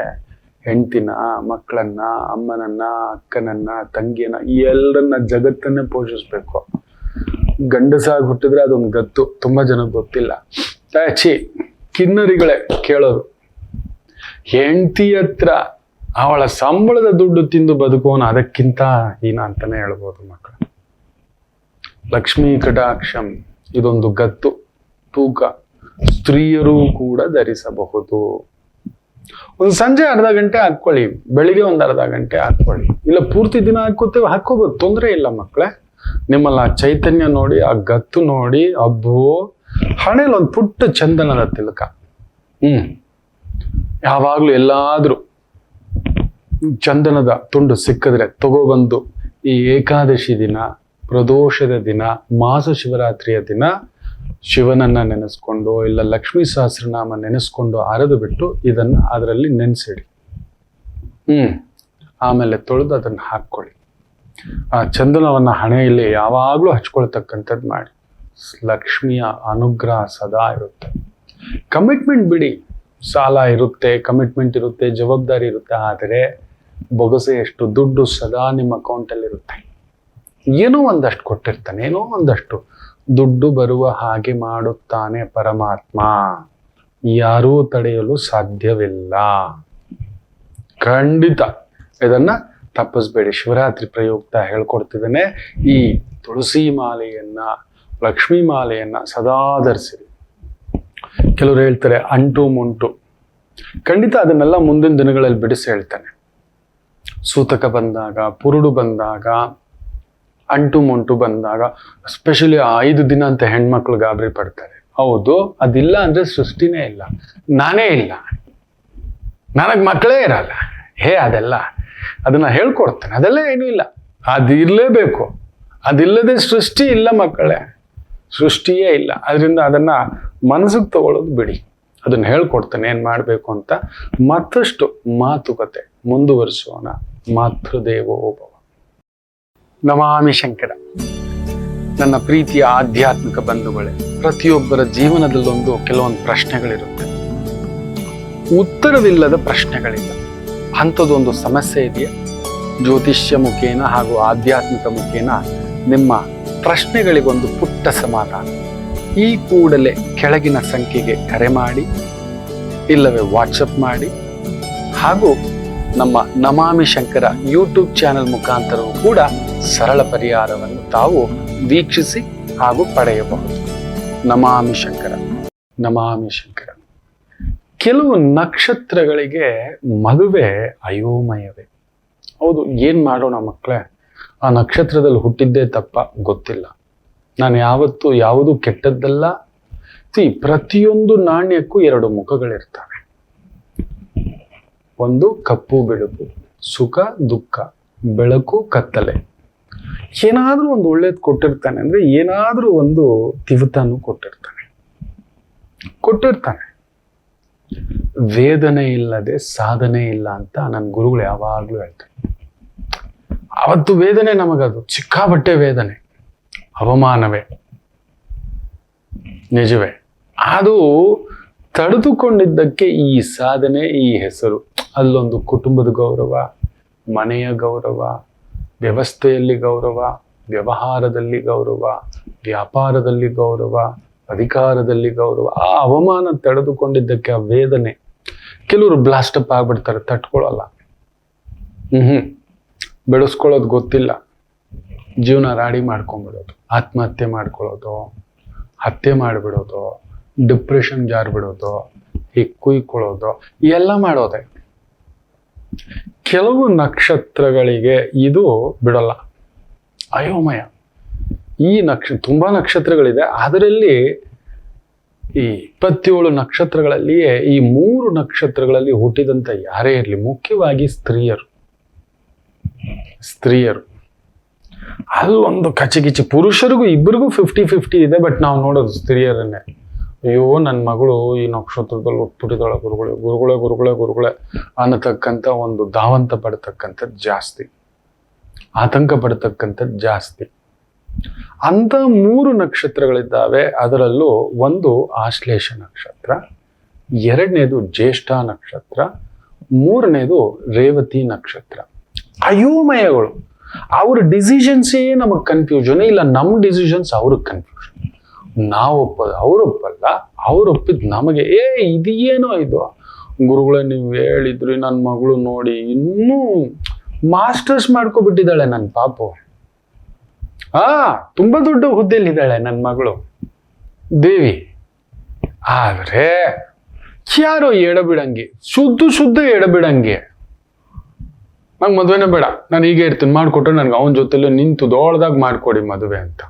ಹೆಂಡತಿನ, ಮಕ್ಕಳನ್ನ, ಅಮ್ಮನನ್ನ, ಅಕ್ಕನನ್ನ, ತಂಗಿಯನ್ನ, ಎಲ್ಲರನ್ನ, ಜಗತ್ತನ್ನೇ ಪೋಷಿಸ್ಬೇಕು. ಗಂಡಸಾಗಿ ಹುಟ್ಟಿದ್ರೆ ಅದೊಂದು ಗತ್ತು. ತುಂಬಾ ಜನಕ್ಕೆ ಗೊತ್ತಿಲ್ಲ. ಕಿನ್ನರಿಗಳೇ ಕೇಳೋದು. ಹೆಂಡತಿ ಹತ್ರ ಅವಳ ಸಂಬಳದ ದುಡ್ಡು ತಿಂದು ಬದುಕೋನು ಅದಕ್ಕಿಂತ ಹೀನ ಅಂತಾನೆ ಹೇಳ್ಬೋದು ಮಕ್ಕಳು. ಲಕ್ಷ್ಮೀ ಕಟಾಕ್ಷಂ ಇದೊಂದು ಗತ್ತು, ತೂಕ. ಸ್ತ್ರೀಯರು ಕೂಡ ಧರಿಸಬಹುದು. ಒಂದು ಸಂಜೆ ಅರ್ಧ ಗಂಟೆ ಹಾಕೊಳ್ಳಿ, ಬೆಳಿಗ್ಗೆ ಒಂದು ಅರ್ಧ ಗಂಟೆ ಹಾಕೊಳ್ಳಿ, ಇಲ್ಲ ಪೂರ್ತಿ ದಿನ ಹಾಕೋತೇವೆ, ಹಾಕೋಬಹುದು, ತೊಂದರೆ ಇಲ್ಲ ಮಕ್ಕಳೇ. ನಿಮ್ಮಲ್ಲ ಆ ಚೈತನ್ಯ ನೋಡಿ, ಆ ಗತ್ತು ನೋಡಿ, ಅಬ್ಬೋ. ಹಣೆಯಲ್ಲಿ ಒಂದು ಪುಟ್ಟ ಚಂದನದ ತಿಲಕ. ಯಾವಾಗ್ಲೂ ಎಲ್ಲಾದ್ರೂ ಚಂದನದ ತುಂಡು ಸಿಕ್ಕಿದ್ರೆ ತಗೋಬಂದು ಈ ಏಕಾದಶಿ ದಿನ, ಪ್ರದೋಷದ ದಿನ, ಮಾಸ ಶಿವರಾತ್ರಿಯ ದಿನ ಶಿವನನ್ನ ನೆನೆಸ್ಕೊಂಡು ಇಲ್ಲ ಲಕ್ಷ್ಮೀ ಸಹಸ್ರನಾಮ ನೆನೆಸ್ಕೊಂಡು ಅರೆದು ಬಿಟ್ಟು ಇದನ್ನ ಅದರಲ್ಲಿ ನೆನೆಸಿಡಿ. ಆಮೇಲೆ ತೊಳೆದು ಅದನ್ನ ಹಾಕೊಳ್ಳಿ. ಆ ಚಂದನವನ್ನ ಹಣೆಯಲ್ಲಿ ಯಾವಾಗ್ಲೂ ಹಚ್ಕೊಳ್ತಕ್ಕಂಥದ್ದು ಮಾಡಿ. ಲಕ್ಷ್ಮಿಯ ಅನುಗ್ರಹ ಸದಾ ಇರುತ್ತೆ. ಕಮಿಟ್ಮೆಂಟ್ ಬಿಡಿ. ಸಾಲ ಇರುತ್ತೆ, ಕಮಿಟ್ಮೆಂಟ್ ಇರುತ್ತೆ, ಜವಾಬ್ದಾರಿ ಇರುತ್ತೆ. ಆದರೆ ಬೊಗಸೆಯಷ್ಟು ದುಡ್ಡು ಸದಾ ನಿಮ್ಮ ಅಕೌಂಟಲ್ಲಿ ಇರುತ್ತೆ. ಏನೋ ಒಂದಷ್ಟು ಕೊಟ್ಟಿರ್ತಾನೆ, ಏನೋ ಒಂದಷ್ಟು ದುಡ್ಡು ಬರುವ ಹಾಗೆ ಮಾಡುತ್ತಾನೆ ಪರಮಾತ್ಮ. ಯಾರೂ ತಡೆಯಲು ಸಾಧ್ಯವಿಲ್ಲ. ಖಂಡಿತ ಇದನ್ನ ತಪ್ಪಿಸ್ಬೇಡಿ. ಶಿವರಾತ್ರಿ ಪ್ರಯುಕ್ತ ಹೇಳ್ಕೊಡ್ತಿದ್ದೇನೆ. ಈ ತುಳಸಿ ಮಾಲೆಯನ್ನ, ಲಕ್ಷ್ಮೀ ಮಾಲೆಯನ್ನ ಸದಾ ಧರಿಸಿರಿ. ಕೆಲವರು ಹೇಳ್ತಾರೆ ಅಂಟು ಮುಂಟು. ಖಂಡಿತ ಅದನ್ನೆಲ್ಲ ಮುಂದಿನ ದಿನಗಳಲ್ಲಿ ಬಿಡಿಸಿ ಹೇಳ್ತಾನೆ. ಸೂತಕ ಬಂದಾಗ, ಪುರುಡು ಬಂದಾಗ, ಅಂಟು ಮುಂಟು ಬಂದಾಗ, ಎಸ್ಪೆಷಲಿ 5 ದಿನ ಅಂತ ಹೆಣ್ಮಕ್ಳು ಗಾಬರಿ ಪಡ್ತಾರೆ. ಹೌದು, ಅದಿಲ್ಲ ಅಂದ್ರೆ ಸೃಷ್ಟಿನೇ ಇಲ್ಲ, ನಾನೇ ಇಲ್ಲ, ನನಗ್ ಮಕ್ಕಳೇ ಇರಲ್ಲ. ಅದೆಲ್ಲ ಅದನ್ನ ಹೇಳ್ಕೊಡ್ತಾನೆ. ಅದೆಲ್ಲ ಏನೂ ಇಲ್ಲ, ಅದಿರ್ಲೇಬೇಕು. ಅದಿಲ್ಲದೆ ಸೃಷ್ಟಿ ಇಲ್ಲ ಮಕ್ಕಳೇ, ಸೃಷ್ಟಿಯೇ ಇಲ್ಲ. ಅದರಿಂದ ಅದನ್ನ ಮನಸ್ಸಿಗೆ ತಗೊಳ್ಳೋದು ಬಿಡಿ. ಅದನ್ನ ಹೇಳ್ಕೊಡ್ತಾನೆ ಏನ್ ಮಾಡ್ಬೇಕು ಅಂತ. ಮತ್ತಷ್ಟು ಮಾತುಕತೆ ಮುಂದುವರಿಸೋಣ. ಮಾತೃದೇವೋಭವ. ನಮಾಮಿ ಶಂಕರ. ನನ್ನ ಪ್ರೀತಿಯ ಆಧ್ಯಾತ್ಮಿಕ ಬಂಧುಗಳೇ, ಪ್ರತಿಯೊಬ್ಬರ ಜೀವನದಲ್ಲೊಂದು ಕೆಲವೊಂದು ಪ್ರಶ್ನೆಗಳಿರುತ್ತೆ. ಉತ್ತರವಿಲ್ಲದ ಪ್ರಶ್ನೆಗಳಿಲ್ಲ. ಅಂಥದ್ದೊಂದು ಸಮಸ್ಯೆ ಇದೆಯಾ? ಜ್ಯೋತಿಷ್ಯ ಮುಖೇನ ಹಾಗೂ ಆಧ್ಯಾತ್ಮಿಕ ಮುಖೇನ ನಿಮ್ಮ ಪ್ರಶ್ನೆಗಳಿಗೊಂದು ಪುಟ್ಟ ಸಮಾಧಾನ. ಈ ಕೂಡಲೇ ಕೆಳಗಿನ ಸಂಖ್ಯೆಗೆ ಕರೆ ಮಾಡಿ, ಇಲ್ಲವೇ ವಾಟ್ಸಪ್ ಮಾಡಿ, ಹಾಗೂ ನಮ್ಮ ನಮಾಮಿ ಶಂಕರ ಯೂಟ್ಯೂಬ್ ಚಾನೆಲ್ ಮುಖಾಂತರವೂ ಕೂಡ ಸರಳ ಪರಿಹಾರವನ್ನು ತಾವು ವೀಕ್ಷಿಸಿ ಹಾಗೂ ಪಡೆಯಬಹುದು. ನಮಾಮಿ ಶಂಕರ, ನಮಾಮಿ ಶಂಕರ. ಕೆಲವು ನಕ್ಷತ್ರಗಳಿಗೆ ಮದುವೆ ಅಯೋಮಯವೇ. ಹೌದು, ಏನ್ ಮಾಡೋಣ ಮಕ್ಕಳೇ? ಆ ನಕ್ಷತ್ರದಲ್ಲಿ ಹುಟ್ಟಿದ್ದೇ ತಪ್ಪ ಗೊತ್ತಿಲ್ಲ. ನಾನು ಯಾವತ್ತೂ ಯಾವುದು ಕೆಟ್ಟದ್ದಲ್ಲ. ಪ್ರತಿಯೊಂದು ನಾಣ್ಯಕ್ಕೂ 2 ಮುಖಗಳಿರ್ತವೆ. ಒಂದು ಕಪ್ಪು ಬೆಳಕು, ಸುಖ ದುಃಖ, ಬೆಳಕು ಕತ್ತಲೆ. ಏನಾದ್ರೂ ಒಂದು ಒಳ್ಳೇದು ಕೊಟ್ಟಿರ್ತಾನೆ ಅಂದ್ರೆ ಏನಾದ್ರೂ ಒಂದು ತಿವಿತಾನು ಕೊಟ್ಟಿರ್ತಾನೆ. ವೇದನೆ ಇಲ್ಲದೆ ಸಾಧನೆ ಇಲ್ಲ ಅಂತ ನನ್ನ ಗುರುಗಳು ಯಾವಾಗ್ಲೂ ಹೇಳ್ತಾರೆ. ಅವತ್ತು ವೇದನೆ ನಮಗದು ಸಿಕ್ಕಾಬಟ್ಟೆ ವೇದನೆ, ಅವಮಾನವೇ, ನಿಜವೇ. ಅದು ತಡೆದುಕೊಂಡಿದ್ದಕ್ಕೆ ಈ ಸಾಧನೆ, ಈ ಹೆಸರು. ಅಲ್ಲೊಂದು ಕುಟುಂಬದ ಗೌರವ, ಮನೆಯ ಗೌರವ, ವ್ಯವಸ್ಥೆಯಲ್ಲಿ ಗೌರವ, ವ್ಯವಹಾರದಲ್ಲಿ ಗೌರವ, ವ್ಯಾಪಾರದಲ್ಲಿ ಗೌರವ, ಅಧಿಕಾರದಲ್ಲಿ ಗೌರವ. ಆ ಅವಮಾನ ತಡೆದುಕೊಂಡಿದ್ದಕ್ಕೆ ಆ ವೇದನೆ. ಕೆಲವರು ಬ್ಲಾಸ್ಟ್ ಅಪ್ ಆಗ್ಬಿಡ್ತಾರೆ, ತಟ್ಕೊಳ್ಳಲ್ಲ. ಬೆಳೆಸ್ಕೊಳ್ಳೋದು ಗೊತ್ತಿಲ್ಲ, ಜೀವನ ರಾಡಿ ಮಾಡ್ಕೊಂಡ್ಬಿಡೋದು, ಆತ್ಮಹತ್ಯೆ ಮಾಡ್ಕೊಳ್ಳೋದು, ಹತ್ಯೆ ಮಾಡಿಬಿಡೋದು, ಡಿಪ್ರೆಷನ್ ಜಾರ್ಬಿಡೋದು, ಕುಯ್ಕೊಳ್ಳೋದು, ಎಲ್ಲ ಮಾಡೋದೆ. ಕೆಲವು ನಕ್ಷತ್ರಗಳಿಗೆ ಇದು ಬಿಡಲ್ಲ. ಅಯೋಮಯ. ಈ ತುಂಬಾ ನಕ್ಷತ್ರಗಳಿದೆ. ಅದರಲ್ಲಿ ಈ 27 ನಕ್ಷತ್ರಗಳಲ್ಲಿಯೇ ಈ 3 ನಕ್ಷತ್ರಗಳಲ್ಲಿ ಹುಟ್ಟಿದಂತ ಯಾರೇ ಇರಲಿ, ಮುಖ್ಯವಾಗಿ ಸ್ತ್ರೀಯರು ಅಲ್ಲೊಂದು ಕಚಿಗಿಚಿ. ಪುರುಷರಿಗೂ ಇಬ್ಬರಿಗೂ 50-50 ಇದೆ, ಬಟ್ ನಾವು ನೋಡೋದು ಸ್ತ್ರೀಯರನ್ನೇ. ಅಯ್ಯೋ ನನ್ನ ಮಗಳು ಈ ನಕ್ಷತ್ರದಲ್ಲಿ ಹುಟ್ಟುಬಿಟ್ಟಿದ್ದಾಳೆ, ಗುರುಗಳೇ ಅನ್ನತಕ್ಕಂಥ ಒಂದು ಧಾವಂತ ಪಡ್ತಕ್ಕಂಥದ್ದು ಜಾಸ್ತಿ, ಆತಂಕ ಪಡ್ತಕ್ಕಂಥದ್ದು ಜಾಸ್ತಿ. ಅಂತ 3 ನಕ್ಷತ್ರಗಳಿದ್ದಾವೆ. ಅದರಲ್ಲೂ ಒಂದು ಆಶ್ಲೇಷ ನಕ್ಷತ್ರ, 2ನೇದು ಜ್ಯೇಷ್ಠ ನಕ್ಷತ್ರ, 3ನೇದು ರೇವತಿ ನಕ್ಷತ್ರ. ಅಯೋಮಯಗಳು. ಅವ್ರ ಡಿಸಿಷನ್ಸೇ ನಮಗೆ ಕನ್ಫ್ಯೂಷನ್, ಇಲ್ಲ ನಮ್ಮ ಡಿಸಿಷನ್ಸ್ ಅವ್ರಿಗೆ ಕನ್ಫ್ಯೂಷನ್. ನಾವು ಒಪ್ಪೋದು ಅವ್ರೊಪ್ಪಲ್ಲ, ಅವ್ರೊಪ್ಪಿದ್ ನಮಗೆ ಇದೇನೋ ಇದು. ಗುರುಗಳೇ ನೀವು ಹೇಳಿದ್ರಿ, ನನ್ನ ಮಗಳು ನೋಡಿ ಇನ್ನೂ ಮಾಸ್ಟರ್ಸ್ ಮಾಡ್ಕೊಬಿಟ್ಟಿದ್ದಾಳೆ ನನ್ನ ಪಾಪು. ತುಂಬಾ ದೊಡ್ಡ ಹುದ್ದೆಯಲ್ಲಿದ್ದಾಳೆ ನನ್ನ ಮಗಳು ದೇವಿ. ಆದ್ರೆ ಯಾರೋ ಎಡಬಿಡಂಗೆ, ಶುದ್ಧ ಎಡಬಿಡಂಗೆ, ನಂಗೆ ಮದುವೆನೇ ಬೇಡ, ನಾನು ಹೀಗೆ ಇರ್ತೀನಿ, ಮಾಡ್ಕೊಟ್ರೆ ನನ್ಗೆ ಅವನ ಜೊತೆಲೂ ನಿಂತು ದೊಡ್ಡದಾಗಿ ಮಾಡ್ಕೊಡಿ ಮದುವೆ ಅಂತ.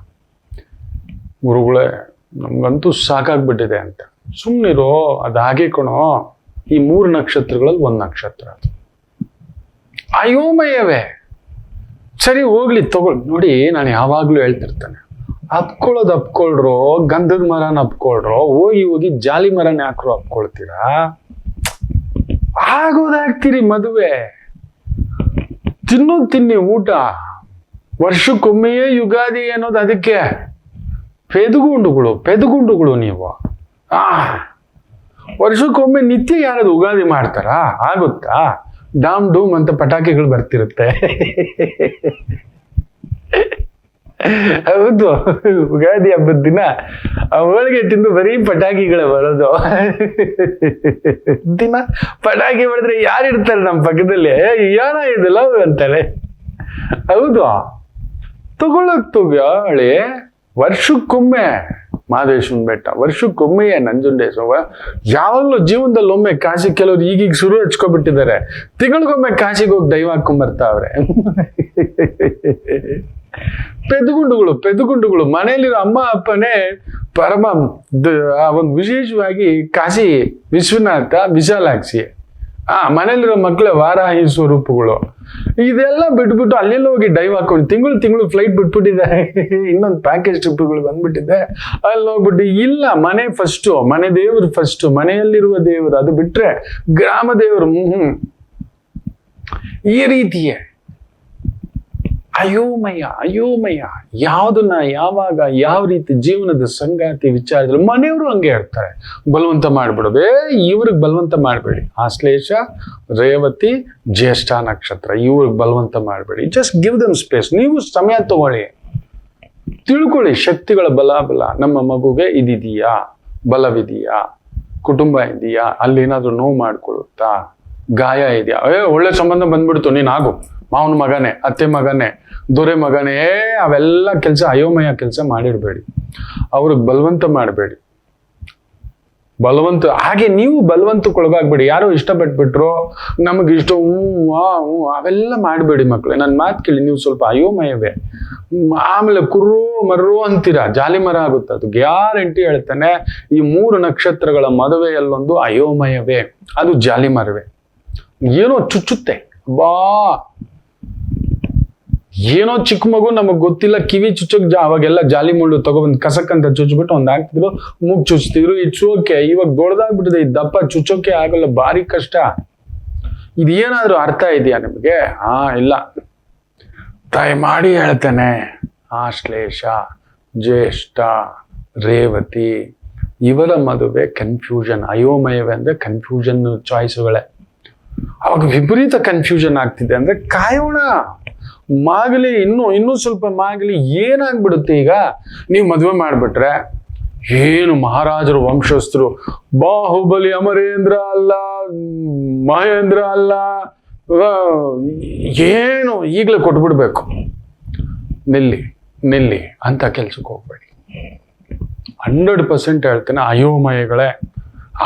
ಗುರುಗಳೇ ನಮ್ಗಂತೂ ಸಾಕಾಗ್ಬಿಟ್ಟಿದೆ ಅಂತ. ಸುಮ್ಮನಿರೋ, ಅದು ಹಾಗೆ ಕಣೋ. ಈ 3 ನಕ್ಷತ್ರಗಳಲ್ಲಿ 1 ನಕ್ಷತ್ರ ಅದು ಅಯೋಮಯವೇ. ಸರಿ ಹೋಗ್ಲಿ ತಗೊಳ್. ನೋಡಿ, ನಾನು ಯಾವಾಗ್ಲೂ ಹೇಳ್ತಿರ್ತಾನೆ, ಅಪ್ಕೊಳ್ರೋ, ಗಂಧದ ಮರನ ಅಪ್ಕೊಳ್ರೋ, ಹೋಗಿ ಜಾಲಿ ಮರನ ಯಾಕ್ರೋ ಅಪ್ಕೊಳ್ತೀರಾ? ಆಗೋದಾಗ್ತೀರಿ ಮದುವೆ. ತಿನ್ನಿ ಊಟ. ವರ್ಷಕ್ಕೊಮ್ಮೆಯೇ ಯುಗಾದಿ ಅನ್ನೋದು ಅದಕ್ಕೆ. ಪೆದುಗುಂಡುಗಳು ನೀವು. ವರ್ಷಕ್ಕೊಮ್ಮೆ ನಿತ್ಯ ಯಾರದು ಉಗಾದಿ ಮಾಡ್ತಾರಾ? ಆಗುತ್ತಾ? ಡಾಮ್ ಡೂಮ್ ಅಂತ ಪಟಾಕಿಗಳು ಬರ್ತಿರುತ್ತೆ. ಹೌದು, ಉಗಾದಿ ಹಬ್ಬದ ದಿನ ಹೋಳಿಗೆ ತಿಂದು ಬರೀ ಪಟಾಕಿಗಳೇ ಬರೋದು. ದಿನ ಪಟಾಕಿ ಹೊಡೆದ್ರೆ ಯಾರಿರ್ತಾರೆ ನಮ್ಮ ಪಕ್ಕದಲ್ಲಿ? ಏನೋ ಇದಲ್ಲ ಅಂತಾರೆ. ಹೌದು, ತಗೊಳ್ಳಿ. ವರ್ಷಕ್ಕೊಮ್ಮೆ ಮಹದೇಶ್ವರನ ಬೆಟ್ಟ, ವರ್ಷಕ್ಕೊಮ್ಮೆಯೇ ನಂಜುಂಡೇಶ್ವರ. ಯಾವಾಗಲೂ ಜೀವನದಲ್ಲಿ ಒಮ್ಮೆ ಕಾಶಿ, ಕೆಲವ್ರು ಈಗೀಗ ಶುರು ಹಚ್ಕೊಬಿಟ್ಟಿದ್ದಾರೆ, ತಿಂಗಳಿಗೊಮ್ಮೆ ಕಾಶಿಗೆ ಹೋಗಿ ದೈವ ಹಾಕೊಂಡ್ಬರ್ತಾವ್ರೆ. ಪೆದುಗುಂಡುಗಳು ಮನೆಯಲ್ಲಿರೋ ಅಮ್ಮ ಅಪ್ಪನೇ ಪರಮ ಒಂದು ವಿಶೇಷವಾಗಿ ಕಾಶಿ ವಿಶ್ವನಾಥ, ವಿಶಾಲಾಕ್ಷಿ, ಮನೇಲಿರೋ ಮಕ್ಕಳೇ ವಾರಾಹಿ ಸ್ವರೂಪಗಳು. ಇದೆಲ್ಲ ಬಿಟ್ಬಿಟ್ಟು ಅಲ್ಲೆಲ್ಲ ಹೋಗಿ ಡೈವ್ ಹಾಕೊಂಡು ತಿಂಗಳು ಫ್ಲೈಟ್ ಬಿಟ್ಬಿಟ್ಟಿದ್ದಾರೆ. ಇನ್ನೊಂದು ಪ್ಯಾಕೇಜ್ ಟ್ರಿಪ್ಗಳು ಬಂದ್ಬಿಟ್ಟಿದೆ. ಅಲ್ಲಿ ಹೋಗ್ಬಿಟ್ಟು ಇಲ್ಲ, ಮನೆ ಫಸ್ಟು, ಮನೆ ದೇವರು ಫಸ್ಟು, ಮನೆಯಲ್ಲಿರುವ ದೇವರು, ಅದು ಬಿಟ್ರೆ ಗ್ರಾಮ ದೇವರು. ಈ ರೀತಿಯೇ ಅಯೋಮಯ. ಯಾವ್ದನ್ನ ಯಾವಾಗ ಯಾವ ರೀತಿ ಜೀವನದ ಸಂಗಾತಿ ವಿಚಾರದಲ್ಲಿ ಮನೆಯವರು ಹಂಗೆ ಹೇಳ್ತಾರೆ. ಬಲವಂತ ಮಾಡ್ಬಿಡೋದು. ಇವ್ರಿಗೆ ಬಲವಂತ ಮಾಡಬೇಡಿ. ಆಶ್ಲೇಷ, ರೇವತಿ, ಜ್ಯೇಷ್ಠ ನಕ್ಷತ್ರ, ಇವ್ರಿಗೆ ಬಲವಂತ ಮಾಡಬೇಡಿ. Just give them space. ನೀವು ಸಮಯ ತಗೊಳ್ಳಿ, ತಿಳ್ಕೊಳ್ಳಿ ಶಕ್ತಿಗಳ ಬಲ. ನಮ್ಮ ಮಗುಗೆ ಇದಿದೆಯಾ, ಬಲವಿದೆಯಾ, ಕುಟುಂಬ ಇದೆಯಾ, ಅಲ್ಲಿ ಏನಾದ್ರು ನೋವು ಮಾಡ್ಕೊಳ್ಳುತ್ತಾ, ಗಾಯ ಇದೆಯಾ? ಒಳ್ಳೆ ಸಂಬಂಧ ಬಂದ್ಬಿಡ್ತು, ನೀನ್ ಆಗು, ಮಾವನ ಮಗನೇ, ಅತ್ತೆ ಮಗನೇ, ದೊರೆ ಮಗನೇ, ಅವೆಲ್ಲ ಕೆಲಸ ಅಯೋಮಯ ಕೆಲಸ ಮಾಡಿರ್ಬೇಡಿ. ಅವ್ರಿಗೆ ಬಲವಂತ ಮಾಡಬೇಡಿ. ಹಾಗೆ ನೀವು ಬಲವಂತಕ್ಕೊಳಗಾಗ್ಬೇಡಿ. ಯಾರೋ ಇಷ್ಟಪಟ್ಬಿಟ್ರು, ನಮಗೆ ಇಷ್ಟ, ಅವೆಲ್ಲ ಮಾಡಬೇಡಿ ಮಕ್ಕಳೇ. ನನ್ನ ಮಾತು ಕೇಳಿ, ನೀವು ಸ್ವಲ್ಪ ಅಯೋಮಯವೇ. ಆಮೇಲೆ ಮರ್ರೋ ಅಂತೀರಾ, ಜಾಲಿ ಮರ ಆಗುತ್ತೆ. ಅದು ಗ್ಯಾರಂಟಿ ಹೇಳ್ತಾನೆ. ಈ 3 ನಕ್ಷತ್ರಗಳ ಮದುವೆಯಲ್ಲೊಂದು ಅಯೋಮಯವೇ, ಅದು ಜಾಲಿ ಮರವೇ. ಏನೋ ಚುಚ್ಚುತ್ತೆ, ಏನೋ ಚಿಕ್ಕ ಮಗು, ನಮಗ್ ಗೊತ್ತಿಲ್ಲ, ಕಿವಿ ಚುಚ್ಚಕ್ ಅವಾಗೆಲ್ಲ ಜಾಲಿ ಮುಳ್ಳು ತಗೊಬಂದ್ ಕಸಕ್ ಅಂತ ಚುಚ್ಬಿಟ್ಟು ಒಂದ್ ಹಾಕ್ತಿದ್ರು, ಮೂಗ್ ಚುಚ್ತಿದ್ರು. It's okay. ಇವಾಗ ದೊಡ್ಡದಾಗ್ಬಿಟ್ಟಿದೆ, ಈ ದಪ್ಪ ಚುಚ್ಚೋಕೆ ಆಗಲ್ಲ, ಭಾರಿ ಕಷ್ಟ. ಇದೇನಾದ್ರೂ ಅರ್ಥ ಇದೆಯಾ ನಿಮ್ಗೆ? ಇಲ್ಲ. ದಯಮಾಡಿ ಹೇಳ್ತೇನೆ, ಆಶ್ಲೇಷ, ಜ್ಯೇಷ್ಠ, ರೇವತಿ ಇವರ ಮದುವೆ ಕನ್ಫ್ಯೂಷನ್. ಅಯೋಮಯವೇ ಅಂದ್ರೆ ಕನ್ಫ್ಯೂಷನ್ ಚಾಯ್ಸ್ಗಳೇ. ಅವಾಗ ವಿಪರೀತ ಕನ್ಫ್ಯೂಷನ್ ಆಗ್ತಿದೆ. ಅಂದ್ರೆ ಕಾಯೋಣ, ಮಾಗಲಿ, ಇನ್ನೂ ಸ್ವಲ್ಪ ಮಾಗಲಿ. ಏನಾಗ್ಬಿಡುತ್ತೆ ಈಗ, ನೀವು ಮದುವೆ ಮಾಡ್ಬಿಟ್ರೆ ಏನು ಮಹಾರಾಜರು ವಂಶಸ್ಥರು, ಬಾಹುಬಲಿ ಅಮರೇಂದ್ರ ಅಲ್ಲ, ಮಹೇಂದ್ರ ಅಲ್ಲ, ಏನು ಈಗಲೇ ಕೊಟ್ಬಿಡ್ಬೇಕು. ನಿಲ್ಲಿ ಅಂತ ಕೆಲ್ಸಕ್ಕೆ ಹೋಗ್ಬೇಡಿ. 100% ಹೇಳ್ತೇನೆ, ಅಯೋಮಯಗಳೇ.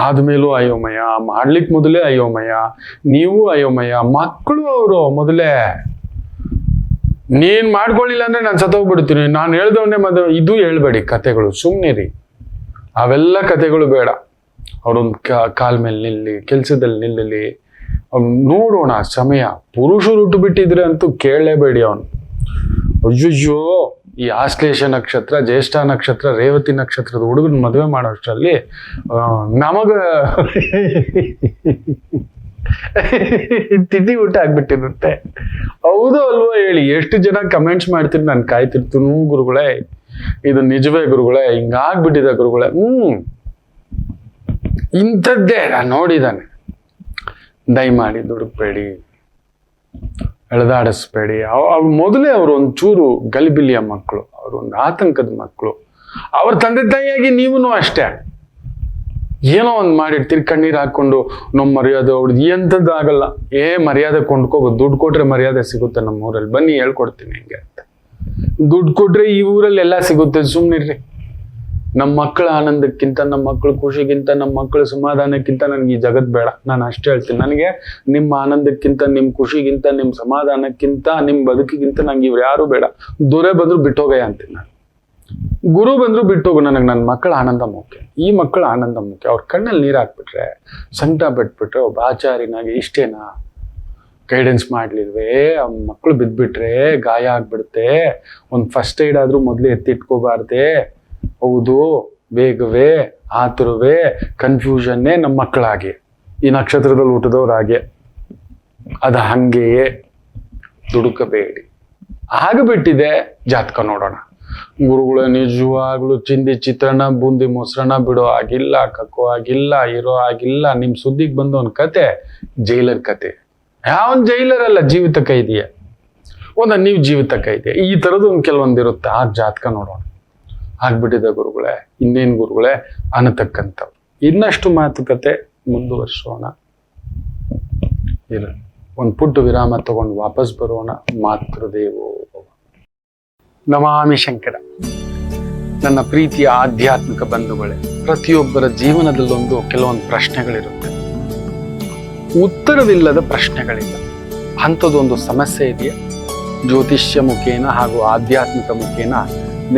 ಆದ್ಮೇಲೂ ಅಯೋಮಯ, ಮಾಡ್ಲಿಕ್ಕೆ ಮೊದಲೇ ಅಯೋಮಯ, ನೀವು ಅಯೋಮಯ, ಮಕ್ಕಳು ಅವರು ಮೊದಲೇ ನೀನ್ ಮಾಡ್ಕೊಳ್ಳಿಲ್ಲ ಅಂದ್ರೆ ನಾನು ಸತ್ತೋಗ್ಬಿಡ್ತೀನಿ, ನಾನು ಹೇಳ್ದವನ್ನೇ ಮದುವೆ, ಇದು ಹೇಳ್ಬೇಡಿ ಕತೆಗಳು, ಸುಮ್ಮನಿರಿ. ಅವೆಲ್ಲ ಕತೆಗಳು ಬೇಡ. ಅವ್ರೊಂದು ಕಾಲ್ ಮೇಲೆ ನಿಲ್ಲಿ, ಕೆಲ್ಸದಲ್ಲಿ ನಿಲ್ಲಲಿ, ಅವ್ನು ನೋಡೋಣ ಸಮಯ. ಪುರುಷರು ಹುಟ್ಟು ಬಿಟ್ಟಿದ್ರೆ ಅಂತೂ ಕೇಳಲೇಬೇಡಿ ಅವನು. ಅಯ್ಯಯ್ಯೋ, ಈ ಆಶ್ಲೇಷ ನಕ್ಷತ್ರ, ಜ್ಯೇಷ್ಠ ನಕ್ಷತ್ರ, ರೇವತಿ ನಕ್ಷತ್ರದ ಹುಡುಗನ ಮದುವೆ ಮಾಡೋಷ್ಟರಲ್ಲಿ ನಮಗ ತಿಥಿ ಊಟ ಆಗ್ಬಿಟ್ಟಿರುತ್ತೆ. ಹೌದು ಅಲ್ವೋ ಹೇಳಿ? ಎಷ್ಟು ಜನ ಕಮೆಂಟ್ಸ್ ಮಾಡ್ತೀರಿ, ನಾನು ಕಾಯ್ತಿರ್ತೀನಿ. ಗುರುಗಳೇ ಇದು ನಿಜವೇ ಗುರುಗಳೇ, ಹಿಂಗಾಗ್ಬಿಟ್ಟಿದೆ ಗುರುಗಳೇ. ಇಂಥದ್ದೇ ನಾನು ನೋಡಿದಾನೆ. ದಯಮಾಡಿ ದುಡುಕ್ಬೇಡಿ, ಎಳೆದಾಡಿಸ್ಬೇಡಿ. ಅವ್ರು ಮೊದಲೇ ಅವರು ಒಂಚೂರು ಗಲಿಬಿಲಿಯ ಮಕ್ಕಳು, ಅವರು ಒಂದು ಆತಂಕದ ಮಕ್ಕಳು. ಅವ್ರ ತಂದೆ ತಾಯಿಯಾಗಿ ನೀವೂ ಅಷ್ಟೇ ಏನೋ ಒಂದು ಮಾಡಿರ್ತೀರಿ, ಕಣ್ಣೀರು ಹಾಕೊಂಡು ನಮ್ಮ ಮರ್ಯಾದೆ ಅವ್ರದ್ದು ಎಂಥದ್ದು ಆಗಲ್ಲ. ಮರ್ಯಾದೆ ಕೊಂಡ್ಕೋಬೋದು, ದುಡ್ಡು ಕೊಟ್ರೆ ಮರ್ಯಾದೆ ಸಿಗುತ್ತೆ ನಮ್ಮ ಊರಲ್ಲಿ, ಬನ್ನಿ ಹೇಳ್ಕೊಡ್ತೀನಿ ಹೆಂಗೆ ಅಂತ. ದುಡ್ಡು ಕೊಟ್ರೆ ಈ ಊರಲ್ಲಿ ಎಲ್ಲ ಸಿಗುತ್ತೆ, ಸುಮ್ಮನಿರ್ರಿ. ನಮ್ಮ ಮಕ್ಕಳ ಆನಂದಕ್ಕಿಂತ, ನಮ್ಮ ಮಕ್ಕಳ ಖುಷಿಗಿಂತ, ನಮ್ಮ ಮಕ್ಕಳ ಸಮಾಧಾನಕ್ಕಿಂತ ನನಗೆ ಈ ಜಗತ್ ಬೇಡ. ನಾನು ಅಷ್ಟೇ ಹೇಳ್ತೀನಿ. ನನಗೆ ನಿಮ್ಮ ಆನಂದಕ್ಕಿಂತ, ನಿಮ್ಮ ಖುಷಿಗಿಂತ, ನಿಮ್ಮ ಸಮಾಧಾನಕ್ಕಿಂತ, ನಿಮ್ಮ ಬದುಕಿಗಿಂತ ನಂಗೆ ಇವ್ರು ಯಾರು ಬೇಡ. ದೊರೆ ಬಂದ್ರು ಬಿಟ್ಟೋಗಯ್ಯ ಅಂತೀನಿ ನಾನು. ಗುರು ಬಂದ್ರು ಬಿಟ್ಟೋಗು, ನನಗೆ ನನ್ನ ಮಕ್ಕಳ ಆನಂದ ಮುಖ್ಯ, ಈ ಮಕ್ಕಳ ಆನಂದ ಮುಖ್ಯ. ಅವ್ರ ಕಣ್ಣಲ್ಲಿ ನೀರು ಹಾಕ್ಬಿಟ್ರೆ, ಸಂಕಟ ಬಿಟ್ಬಿಟ್ರೆ, ಒಬ್ಬ ಆಚಾರ್ಯನಾಗಿ ಇಷ್ಟೇನಾ ಗೈಡೆನ್ಸ್ ಮಾಡ್ಲಿಲ್ವೇ? ಮಕ್ಕಳು ಬಿದ್ಬಿಟ್ರೆ ಗಾಯ ಆಗ್ಬಿಡುತ್ತೆ, ಒಂದು ಫಸ್ಟ್ ಏಡ್ ಆದ್ರೂ ಮೊದಲು ಎತ್ತಿಟ್ಕೋಬಾರ್ದೆ. ಹೌದು, ಬೇಗವೇ, ಆತುರವೇ, ಕನ್ಫ್ಯೂಷನ್ನೇ ನಮ್ಮ ಮಕ್ಕಳಾಗೆ, ಈ ನಕ್ಷತ್ರದಲ್ಲಿ ಹುಟ್ಟಿದವ್ರಾಗೆ. ಅದು ಹಂಗೆಯೇ, ದುಡುಕಬೇಡಿ. ಆಗಬಿಟ್ಟಿದೆ, ಜಾತಕ ನೋಡೋಣ. ಗುರುಗಳು ನಿಜವಾಗ್ಲೂ ಚಿಂದಿ ಚಿತ್ರಾನ್ನ, ಬೂಂದಿ ಮೊಸರನ್ನ ಬಿಡೋ ಆಗಿಲ್ಲ, ಕಕ್ಕೋ ಆಗಿಲ್ಲ, ಇರೋ ಆಗಿಲ್ಲ. ನಿಮ್ ಸುದ್ದಿಗೆ ಬಂದ ಒಂದು ಕತೆ, ಜೈಲರ್ ಕತೆ. ಯಾವನ್ ಜೈಲರ್ ಅಲ್ಲ, ಜೀವಿತ ಕೈದಿಯ. ನೀವು ಜೀವಿತ ಕೈದಿಯ. ಈ ಥರದ್ದು ಒಂದು ಕೆಲವೊಂದಿರುತ್ತೆ. ಆ ಜಾತಕ ನೋಡೋಣ. ಆಗ್ಬಿಟ್ಟಿದೆ ಗುರುಗಳೇ, ಇನ್ನೇನು ಗುರುಗಳೇ ಅನ್ನತಕ್ಕಂಥವ್ರು. ಇನ್ನಷ್ಟು ಮಾತುಕತೆ ಮುಂದುವರ್ಸೋಣ. ಒಂದು ಪುಟ್ಟ ವಿರಾಮ ತಗೊಂಡು ವಾಪಸ್ ಬರೋಣ. ಮಾತೃದೇವೋ ಭವ. ನಮಾಮಿ ಶಂಕರ. ನನ್ನ ಪ್ರೀತಿಯ ಆಧ್ಯಾತ್ಮಿಕ ಬಂಧುಗಳೇ, ಪ್ರತಿಯೊಬ್ಬರ ಜೀವನದಲ್ಲೊಂದು ಕೆಲವೊಂದು ಪ್ರಶ್ನೆಗಳಿರುತ್ತೆ, ಉತ್ತರವಿಲ್ಲದ ಪ್ರಶ್ನೆಗಳಿಲ್ಲ. ಅಂಥದ್ದೊಂದು ಸಮಸ್ಯೆ ಇದೆಯಾ? ಜ್ಯೋತಿಷ್ಯ ಮುಖೇನ ಹಾಗೂ ಆಧ್ಯಾತ್ಮಿಕ ಮುಖೇನ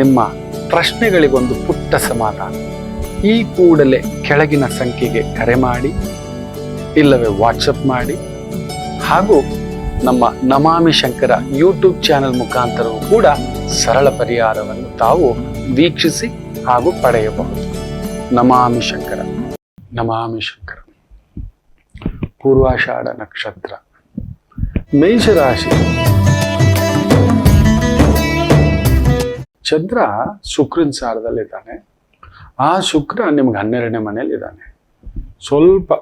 ನಿಮ್ಮ ಪ್ರಶ್ನೆಗಳಿಗೊಂದು ಪುಟ್ಟ ಸಮಾಧಾನ. ಈ ಕೂಡಲೇ ಕೆಳಗಿನ ಸಂಖ್ಯೆಗೆ ಕರೆ ಮಾಡಿ, ಇಲ್ಲವೇ ವಾಟ್ಸಪ್ ಮಾಡಿ, ಹಾಗೂ ನಮ್ಮ ನಮಾಮಿ ಶಂಕರ ಯೂಟ್ಯೂಬ್ ಚಾನೆಲ್ ಮುಖಾಂತರವೂ ಕೂಡ ಸರಳ ಪರಿಹಾರವನ್ನು ತಾವು ವೀಕ್ಷಿಸಿ ಹಾಗೂ ಪಡೆಯಬಹುದು. ನಮಾಮಿ ಶಂಕರ. ನಮಾಮಿ ಶಂಕರ. ಪೂರ್ವಾಷಾಢ ನಕ್ಷತ್ರ, ಮೇಷರಾಶಿ. ಚಂದ್ರ ಶುಕ್ರನ ಸಾರದಲ್ಲಿದ್ದಾನೆ. ಆ ಶುಕ್ರ ನಿಮ್ಗೆ 12ನೇ ಮನೆಯಲ್ಲಿ ಇದ್ದಾನೆ. ಸ್ವಲ್ಪ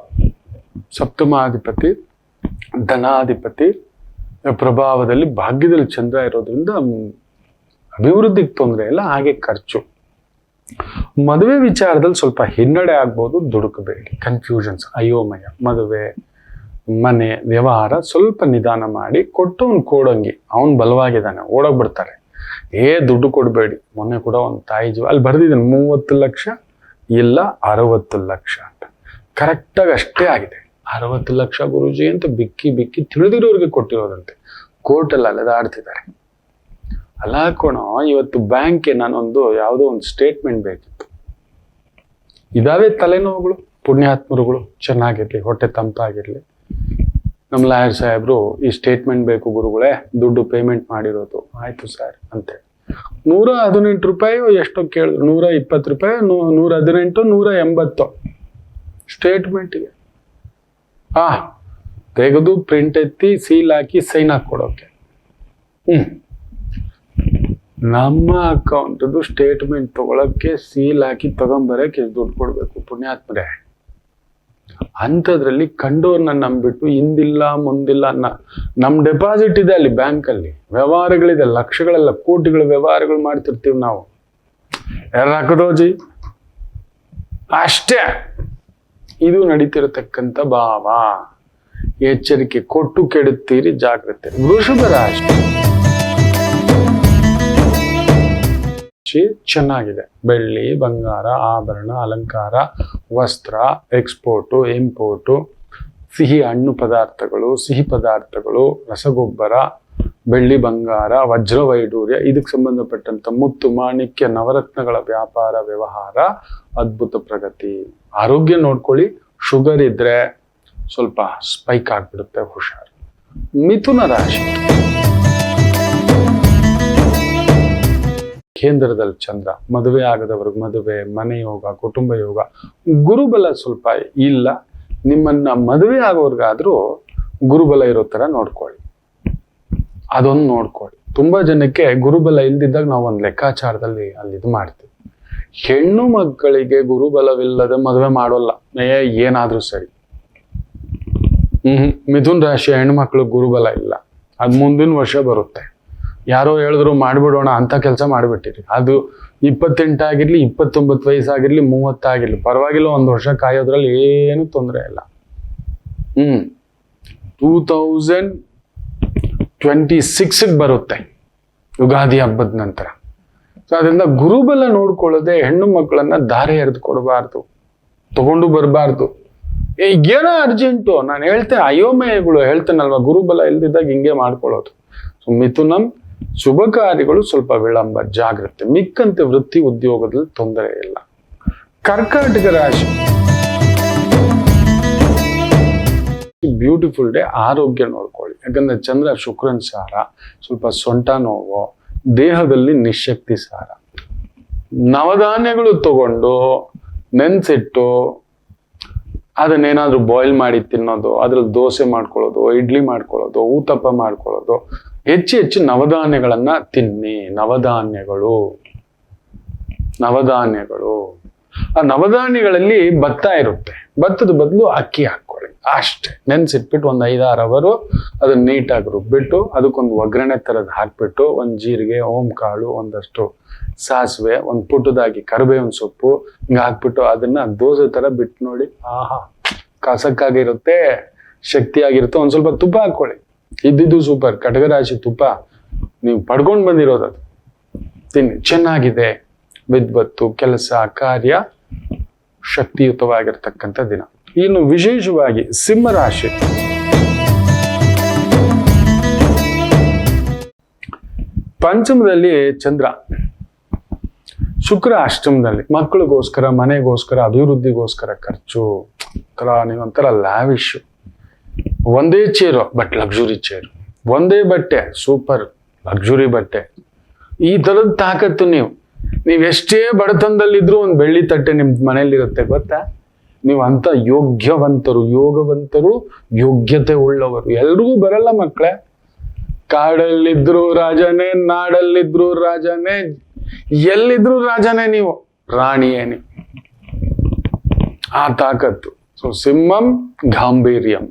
ಸಪ್ತಮಾಧಿಪತಿ, ಧನಾಧಿಪತಿ ಪ್ರಭಾವದಲ್ಲಿ, ಭಾಗ್ಯದಲ್ಲಿ ಚಂದ್ರ ಇರೋದ್ರಿಂದ ಅಭಿವೃದ್ಧಿಗೆ ತೊಂದರೆ ಇಲ್ಲ, ಹಾಗೆ ಖರ್ಚು. ಮದುವೆ ವಿಚಾರದಲ್ಲಿ ಸ್ವಲ್ಪ ಹಿನ್ನಡೆ ಆಗ್ಬೋದು, ದುಡುಕಬೇಡಿ. ಕನ್ಫ್ಯೂಷನ್ಸ್, ಅಯೋಮಯ, ಮದುವೆ, ಮನೆ, ವ್ಯವಹಾರ ಸ್ವಲ್ಪ ನಿಧಾನ ಮಾಡಿ. ಕೊಟ್ಟವನ್ ಕೋಡಂಗಿ, ಅವನ್ ಬಲವಾಗಿದ್ದಾನೆ, ಓಡೋಗ್ಬಿಡ್ತಾರೆ. ದುಡ್ಡು ಕೊಡಬೇಡಿ. ಮೊನ್ನೆ ಕೂಡ ಒಂದು ತಾಯಿ ಜೀವ ಅಲ್ಲಿ ಬರ್ದಿದ್ದಾನೆ, 30 ಲಕ್ಷ ಇಲ್ಲ 60 ಲಕ್ಷ ಅಂತ. ಕರೆಕ್ಟಾಗಿ ಅಷ್ಟೇ ಆಗಿದೆ. 60 ಲಕ್ಷ ಗುರುಜಿ ಅಂತ ಬಿಕ್ಕಿ ಬಿಕ್ಕಿ ತಿಳಿದಿರೋರಿಗೆ ಕೊಟ್ಟಿರೋದಂತೆ. ಕೋರ್ಟಲ್ಲಿ ಅಲೆದಾಡ್ತಿದ್ದಾರೆ. ಅಲ್ಲ ಹಾಕೋಣ, ಇವತ್ತು ಬ್ಯಾಂಕ್ಗೆ ನಾನೊಂದು ಯಾವುದೋ ಒಂದು ಸ್ಟೇಟ್ಮೆಂಟ್ ಬೇಕಿತ್ತು. ಇದಾವೆ ತಲೆನೋವುಗಳು. ಪುಣ್ಯಾತ್ಮರುಗಳು ಚೆನ್ನಾಗಿರ್ಲಿ, ಹೊಟ್ಟೆ ತಂಪಾಗಿರ್ಲಿ. ನಮ್ಮ ಲಾಯರ್ ಸಾಹೇಬ್ರು, ಈ ಸ್ಟೇಟ್ಮೆಂಟ್ ಬೇಕು ಗುರುಗಳೇ, ದುಡ್ಡು ಪೇಮೆಂಟ್ ಮಾಡಿರೋದು. ಆಯ್ತು ಸರ್ ಅಂತೇಳಿ 118 ರೂಪಾಯಿ ಎಷ್ಟೋ ಕೇಳಿದ್ರು, 120 ರೂಪಾಯಿ, 118, 180 ಸ್ಟೇಟ್ಮೆಂಟ್ಗೆ. ತೆಗೆದು ಪ್ರಿಂಟ್ ಎತ್ತಿ ಸೀಲ್ ಹಾಕಿ ಸೈನ್ ಹಾಕೊಡೋಕೆ. ನಮ್ಮ ಅಕೌಂಟದು ಸ್ಟೇಟ್ಮೆಂಟ್ ತಗೊಳಕ್ಕೆ ಸೀಲ್ ಹಾಕಿ ತಗೊಂಬರಕ್ಕೆ ದುಡ್ಡು ಕೊಡ್ಬೇಕು. ಪುಣ್ಯಾತ್ಮರೇ, ಅಂಥದ್ರಲ್ಲಿ ಕಂಡೋರ್ನ ನಂಬಿಟ್ಟು ಹಿಂದಿಲ್ಲ ಮುಂದಿಲ್ಲ ನಮ್ ಡೆಪಾಸಿಟ್ ಇದೆ ಅಲ್ಲಿ ಬ್ಯಾಂಕಲ್ಲಿ, ವ್ಯವಹಾರಗಳಿದೆ, ಲಕ್ಷಗಳೆಲ್ಲ ಕೋಟಿಗಳ ವ್ಯವಹಾರಗಳು ಮಾಡ್ತಿರ್ತೀವಿ ನಾವು. ಯಾರು ಹಾಕೋದೋಜಿ ಅಷ್ಟೇ. ಇದು ನಡೀತಿರತಕ್ಕಂಥ ಭಾವ. ಎಚ್ಚರಿಕೆ ಕೊಟ್ಟು ಕೆಡುತ್ತೀರಿ, ಜಾಗ್ರತೆ. ವೃಷಭ ರಾಶಿ ಚೆನ್ನಾಗಿದೆ. ಬೆಳ್ಳಿ, ಬಂಗಾರ, ಆಭರಣ, ಅಲಂಕಾರ, ವಸ್ತ್ರ, ಎಕ್ಸ್ಪೋರ್ಟು, ಇಂಪೋರ್ಟು, ಸಿಹಿ ಹಣ್ಣು ಪದಾರ್ಥಗಳು, ಸಿಹಿ ಪದಾರ್ಥಗಳು, ರಸಗೊಬ್ಬರ, ಬೆಳ್ಳಿ ಬಂಗಾರ, ವಜ್ರ ವೈಡೂರ್ಯ, ಇದಕ್ಕೆ ಸಂಬಂಧಪಟ್ಟಂತ ಮುತ್ತು ಮಾಣಿಕ್ಯ ನವರತ್ನಗಳ ವ್ಯಾಪಾರ ವ್ಯವಹಾರ, ಅದ್ಭುತ ಪ್ರಗತಿ. ಆರೋಗ್ಯ ನೋಡ್ಕೊಳ್ಳಿ. ಶುಗರ್ ಇದ್ರೆ ಸ್ವಲ್ಪ ಸ್ಪೈಕ್ ಆಗ್ಬಿಡುತ್ತೆ, ಹುಷಾರು. ಮಿಥುನ ರಾಶಿ, ಕೇಂದ್ರದಲ್ಲಿ ಚಂದ್ರ, ಮದುವೆ ಆಗದವ್ರಿಗೆ ಮದುವೆ, ಮನೆ ಯೋಗ, ಕುಟುಂಬ ಯೋಗ. ಗುರುಬಲ ಸ್ವಲ್ಪ ಇಲ್ಲ. ನಿಮ್ಮನ್ನ ಮದುವೆ ಆಗೋರ್ಗಾದ್ರೂ ಗುರುಬಲ ಇರೋ ತರ ನೋಡ್ಕೊಳ್ಳಿ, ಅದೊಂದು ನೋಡ್ಕೊಳ್ಳಿ. ತುಂಬಾ ಜನಕ್ಕೆ ಗುರುಬಲ ಇಲ್ದಿದ್ದಾಗ ನಾವು ಒಂದು ಲೆಕ್ಕಾಚಾರದಲ್ಲಿ ಅಲ್ಲಿ ಇದು ಮಾಡ್ತೀವಿ. ಹೆಣ್ಣು ಮಕ್ಕಳಿಗೆ ಗುರುಬಲವಿಲ್ಲದೆ ಮದುವೆ ಮಾಡೋಲ್ಲ, ಏನಾದ್ರೂ ಸರಿ. ಮಿಥುನ್ ರಾಶಿಯ ಹೆಣ್ಮಕ್ಳು ಗುರುಬಲ ಇಲ್ಲ, ಅದು ಮುಂದಿನ ವರ್ಷ ಬರುತ್ತೆ. ಯಾರೋ ಹೇಳಿದ್ರು ಮಾಡ್ಬಿಡೋಣ ಅಂತ ಕೆಲಸ ಮಾಡಿಬಿಟ್ಟಿರಿ. ಅದು 28 ಆಗಿರ್ಲಿ, 29 ವಯಸ್ಸಾಗಿರ್ಲಿ, 30 ಆಗಿರ್ಲಿ, ಪರವಾಗಿಲ್ಲ. 1 ವರ್ಷ ಕಾಯೋದ್ರಲ್ಲಿ ಏನು ತೊಂದರೆ ಇಲ್ಲ. 2026 ಬರುತ್ತೆ ಯುಗಾದಿ ಹಬ್ಬದ ನಂತರ. ಸೊ ಅದರಿಂದ ಗುರುಬಲ ನೋಡ್ಕೊಳ್ಳದೆ ಹೆಣ್ಣು ಮಕ್ಕಳನ್ನ ದಾರೆ ಎರೆದು ಕೊಡಬಾರ್ದು, ತಗೊಂಡು ಬರಬಾರ್ದು. ಏನೋ ಅರ್ಜೆಂಟು ನಾನು ಹೇಳ್ತೇನೆ, ಅಯೋಮಯಗಳು ಹೇಳ್ತೇನಲ್ವಾ, ಗುರುಬಲ ಇಲ್ದಿದ್ದಾಗ ಹಿಂಗೆ ಮಾಡ್ಕೊಳ್ಳೋದು. ಸೊ ಮಿಥುನಂ, ಶುಭ ಕಾರ್ಯಗಳು ಸ್ವಲ್ಪ ವಿಳಂಬ, ಜಾಗ್ರತೆ. ಮಿಕ್ಕಂತೆ ವೃತ್ತಿ ಉದ್ಯೋಗದಲ್ಲಿ ತೊಂದರೆ ಇಲ್ಲ. ಕರ್ಕಾಟಕ ರಾಶಿ, ಬ್ಯೂಟಿಫುಲ್ ಡೇ. ಆರೋಗ್ಯ ನೋಡ್ಕೊಳ್ಳಿ, ಯಾಕಂದ್ರೆ ಚಂದ್ರ ಶುಕ್ರನ್ ಸಾರ, ಸ್ವಲ್ಪ ಸೊಂಟ ನೋವು, ದೇಹದಲ್ಲಿ ನಿಶಕ್ತಿ ಸಾರ. ನವಧಾನ್ಯಗಳು ತಗೊಂಡು ನೆನ್ಸಿಟ್ಟು ಅದನ್ನೇನಾದ್ರೂ ಬಾಯ್ಲ್ ಮಾಡಿ ತಿನ್ನೋದು, ಅದ್ರಲ್ಲಿ ದೋಸೆ ಮಾಡ್ಕೊಳ್ಳೋದು, ಇಡ್ಲಿ ಮಾಡ್ಕೊಳ್ಳೋದು, ಊತಪ್ಪ ಮಾಡ್ಕೊಳ್ಳೋದು. ಹೆಚ್ಚು ನವಧಾನ್ಯಗಳನ್ನ ತಿನ್ನಿ. ನವಧಾನ್ಯಗಳು ಆ ನವಧಾನ್ಯಗಳಲ್ಲಿ ಭತ್ತ ಇರುತ್ತೆ, ಭತ್ತದ ಬದಲು ಅಕ್ಕಿ ಹಾಕೊಳ್ಳಿ ಅಷ್ಟೇ. ನೆನ್ಸಿಟ್ಬಿಟ್ಟು ಒಂದು 5-6 ಅವರು ಅದನ್ನ ನೀಟಾಗಿ ರುಬ್ಬಿಟ್ಟು ಅದಕ್ಕೊಂದು ಒಗ್ಗರಣೆ ತರದ್ ಹಾಕ್ಬಿಟ್ಟು, ಒಂದು ಜೀರಿಗೆ, ಓಂ ಕಾಳು, ಒಂದಷ್ಟು ಸಾಸಿವೆ, ಒಂದು ಪುಟ್ಟದಾಗಿ ಕರಿಬೇವಿನ ಸೊಪ್ಪು ಹಿಂಗ ಹಾಕ್ಬಿಟ್ಟು ಅದನ್ನ ದೋಸೆ ತರ ಬಿಟ್ಟು ನೋಡಿ. ಆಹಾ, ಕಸಕ್ಕಾಗಿರುತ್ತೆ, ಶಕ್ತಿಯಾಗಿರುತ್ತೆ. ಒಂದ್ ಸ್ವಲ್ಪ ತುಪ್ಪ ಹಾಕೊಳ್ಳಿ, ಇದ್ದಿದ್ದು ಸೂಪರ್. ಕಟಗರಾಶಿ ತುಪ್ಪ ನೀವು ಪಡ್ಕೊಂಡು ಬಂದಿರೋದದು ತಿನ್ನಿ, ಚೆನ್ನಾಗಿದೆ. ವಿದ್ವತ್ತು, ಕೆಲಸ, ಕಾರ್ಯ ಶಕ್ತಿಯುತವಾಗಿರ್ತಕ್ಕಂಥ ದಿನ. ಇನ್ನು ವಿಶೇಷವಾಗಿ ಸಿಂಹರಾಶಿ, ಪಂಚಮದಲ್ಲಿ ಚಂದ್ರ, ಶುಕ್ರ ಅಷ್ಟಮದಲ್ಲಿ. ಮಕ್ಕಳಿಗೋಸ್ಕರ, ಮನೆಗೋಸ್ಕರ, ಅಭಿವೃದ್ಧಿಗೋಸ್ಕರ ಖರ್ಚು. ನೀವೊಂಥರ ಲ್ಯಾವಿಶ್. ಒಂದೇ ಚೇರು ಬಟ್ ಲಕ್ಸುರಿ ಚೇರು, ಒಂದೇ ಬಟ್ಟೆ ಸೂಪರ್ ಲಕ್ಸುರಿ ಬಟ್ಟೆ. ಈ ತರದ ತಾಕತ್ತು ನೀವೆಷ್ಟೇ ಬಡತನದಲ್ಲಿದ್ರು ಒಂದು ಬೆಳ್ಳಿ ತಟ್ಟೆ ನಿಮ್ ಮನೇಲಿರುತ್ತೆ ಗೊತ್ತಾ. ನೀವು ಅಂತ ಯೋಗ್ಯವಂತರು, ಯೋಗವಂತರು, ಯೋಗ್ಯತೆ ಉಳ್ಳವರು. ಎಲ್ರಿಗೂ ಬರಲ್ಲ ಮಕ್ಕಳೇ. ಕಾಡಲ್ಲಿದ್ರು ರಾಜನೇ, ನಾಡಲ್ಲಿದ್ರು ರಾಜನೇ, ಎಲ್ಲಿದ್ರು ರಾಜನೇ, ನೀವು ರಾಣಿಯೇ. ನೀವು ಆ ತಾಕತ್ತು. ಸೊ ಸಿಂಹಂ ಗಾಂಭೀರ್ಯಂ,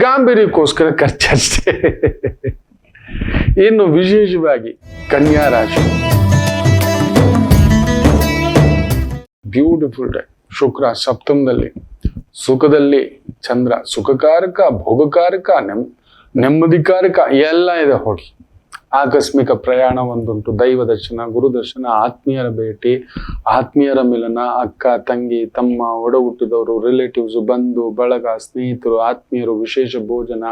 ಗಾಂಭೀರ್ಯಕ್ಕೋಸ್ಕರ ಖರ್ಚಷ್ಟೇ. ಇನ್ನು ವಿಶೇಷವಾಗಿ ಕನ್ಯಾ ರಾಶಿ, ಬ್ಯೂಟಿಫುಲ್ ಡೇ. ಶುಕ್ರ ಸಪ್ತಮದಲ್ಲಿ, ಸುಖದಲ್ಲಿ ಚಂದ್ರ, ಸುಖಕಾರಕ, ಭೋಗಕಾರಕ, ನೆಮ್ಮದಿಕಾರಕ ಎಲ್ಲ ಇದೆ. ಹೋಗಿ ಆಕಸ್ಮಿಕ ಪ್ರಯಾಣ ಒಂದುಂಟು, ದೈವ ದರ್ಶನ, ಗುರು ದರ್ಶನ, ಆತ್ಮೀಯರ ಭೇಟಿ, ಆತ್ಮೀಯರ ಮಿಲನ, ಅಕ್ಕ ತಂಗಿ ತಮ್ಮ, ಒಡ ಹುಟ್ಟಿದವರು, ರಿಲೇಟಿವ್ಸ್, ಬಂಧು ಬಳಗ, ಸ್ನೇಹಿತರು, ಆತ್ಮೀಯರು, ವಿಶೇಷ ಭೋಜನ,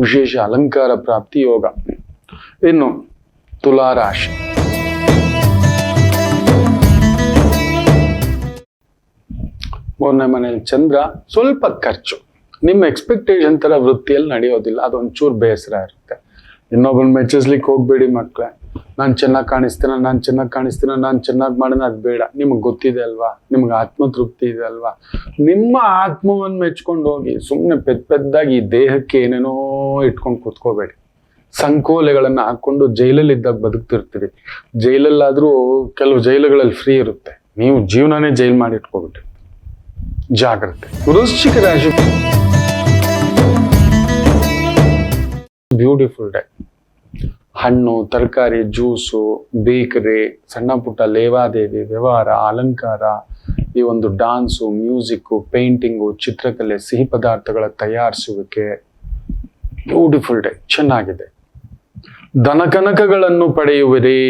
ವಿಶೇಷ ಅಲಂಕಾರ ಪ್ರಾಪ್ತಿ ಯೋಗ. ಇನ್ನು ತುಲಾರಾಶಿ, ಮೂರನೇ ಮನೆಯಲ್ಲಿ ಚಂದ್ರ, ಸ್ವಲ್ಪ ಖರ್ಚು. ನಿಮ್ಮ ಎಕ್ಸ್ಪೆಕ್ಟೇಷನ್ ತರ ವೃತ್ತಿಯಲ್ಲಿ ನಡೆಯೋದಿಲ್ಲ, ಅದೊಂಚೂರು ಬೇಸರ ಇರುತ್ತೆ. ಇನ್ನೊಬ್ಬನ ಮೆಚ್ಚಿಸ್ಲಿಕ್ಕೆ ಹೋಗ್ಬೇಡಿ ಮಕ್ಕಳೇ. ನಾನು ಚೆನ್ನಾಗಿ ಕಾಣಿಸ್ತೀನ, ನಾನು ಚೆನ್ನಾಗಿ ಮಾಡೋಣ, ಅದು ಬೇಡ. ನಿಮ್ಗೆ ಗೊತ್ತಿದೆ ಅಲ್ವಾ, ನಿಮ್ಗೆ ಆತ್ಮತೃಪ್ತಿ ಇದೆ ಅಲ್ವಾ. ನಿಮ್ಮ ಆತ್ಮವನ್ನು ಮೆಚ್ಕೊಂಡು ಹೋಗಿ. ಸುಮ್ಮನೆ ಪೆದ್ದಾಗಿ ಈ ದೇಹಕ್ಕೆ ಏನೇನೋ ಇಟ್ಕೊಂಡು ಕೂತ್ಕೋಬೇಡಿ. ಸಂಕೋಲೆಗಳನ್ನ ಹಾಕೊಂಡು ಜೈಲಲ್ಲಿ ಇದ್ದಾಗ ಬದುಕ್ತಿರ್ತೀರಿ. ಜೈಲಲ್ಲಾದ್ರೂ ಕೆಲವು ಜೈಲುಗಳಲ್ಲಿ ಫ್ರೀ ಇರುತ್ತೆ, ನೀವು ಜೀವನನೇ ಜೈಲ್ ಮಾಡಿ ಇಟ್ಕೊಬಿಟ್ರಿ. ಜಾಗ್ರತೆ. ವೃಶ್ಚಿಕ ರಾಶಿ, ಬ್ಯೂಟಿಫುಲ್ ಡೇ. ಹಣ್ಣು, ತರಕಾರಿ, ಜ್ಯೂಸು, ಬೇಕರಿ, ಸಣ್ಣ ಪುಟ್ಟ ಲೇವಾದೇವಿ, ವ್ಯವಹಾರ, ಅಲಂಕಾರ, ಈ ಒಂದು ಡಾನ್ಸು, ಮ್ಯೂಸಿಕ್ಕು, ಪೇಂಟಿಂಗು, ಚಿತ್ರಕಲೆ, ಸಿಹಿ ಪದಾರ್ಥಗಳ ತಯಾರಿಸುವಿಕೆ. ಬ್ಯೂಟಿಫುಲ್ ಡೇ, ಚೆನ್ನಾಗಿದೆ. ಧನಕನಕಗಳನ್ನು ಪಡೆಯುವಿರಿ,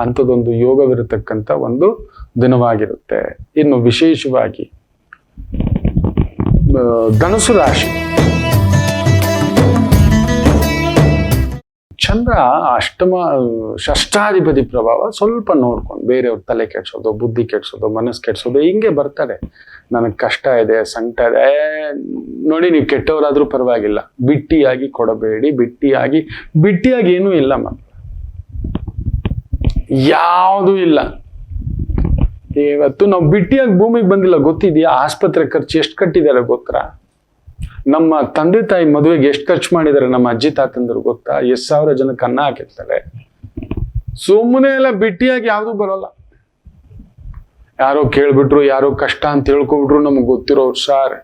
ಅಂಥದ್ದೊಂದು ಯೋಗವಿರತಕ್ಕಂಥ ಒಂದು ದಿನವಾಗಿರುತ್ತೆ. ಇನ್ನು ವಿಶೇಷವಾಗಿ ಧನುಸು ರಾಶಿ, ಚಂದ್ರ ಅಷ್ಟಮ ಷಷ್ಠಾಧಿಪತಿ ಪ್ರಭಾವ ಸ್ವಲ್ಪ ನೋಡ್ಕೊಂಡು ಬೇರೆಯವ್ರ ತಲೆ ಕೆಡ್ಸೋದು, ಬುದ್ಧಿ ಕೆಡ್ಸೋದು, ಮನಸ್ಸು ಕೆಡ್ಸೋದು ಹಿಂಗೆ ಬರ್ತಾರೆ. ನನಗೆ ಕಷ್ಟ ಇದೆ, ಸಂಕಟ ಇದೆ, ನೋಡಿ ನೀವು ಕೆಟ್ಟವರಾದ್ರೂ ಪರವಾಗಿಲ್ಲ, ಬಿಟ್ಟಿಯಾಗಿ ಕೊಡಬೇಡಿ, ಬಿಟ್ಟಿಯಾಗಿ ಏನೂ ಇಲ್ಲ ಮಕ್ಕಳು, ಯಾವುದೂ ಇಲ್ಲ. ಇವತ್ತು ನಾವು ಬಿಟ್ಟಿಯಾಗಿ ಭೂಮಿಗೆ ಬಂದಿಲ್ಲ, ಗೊತ್ತಿದೆಯಾ? ಆಸ್ಪತ್ರೆ ಖರ್ಚು ಎಷ್ಟು ಕಟ್ಟಿದ್ದಾರೆ ಗೊತ್ತಾ? ನಮ್ಮ ತಂದೆ ತಾಯಿ ಮದುವೆಗೆ ಎಷ್ಟು ಖರ್ಚು ಮಾಡಿದ್ದಾರೆ ನಮ್ಮ ಅಜ್ಜಿ ತಾತಂದ್ರು ಗೊತ್ತಾ? 10,000 ಜನಕ್ಕೆ ಅನ್ನ ಹಾಕಿರ್ತಾರೆ. ಸುಮ್ಮನೆ ಎಲ್ಲ ಬಿಟ್ಟಿಯಾಗಿ ಯಾವ್ದು ಬರೋಲ್ಲ. ಯಾರೋ ಕೇಳ್ಬಿಟ್ರು, ಯಾರೋ ಕಷ್ಟ ಅಂತ ಹೇಳ್ಕೊಬಿಟ್ರು, ನಮ್ಗೆ ಗೊತ್ತಿರೋರು ಸಾರ್.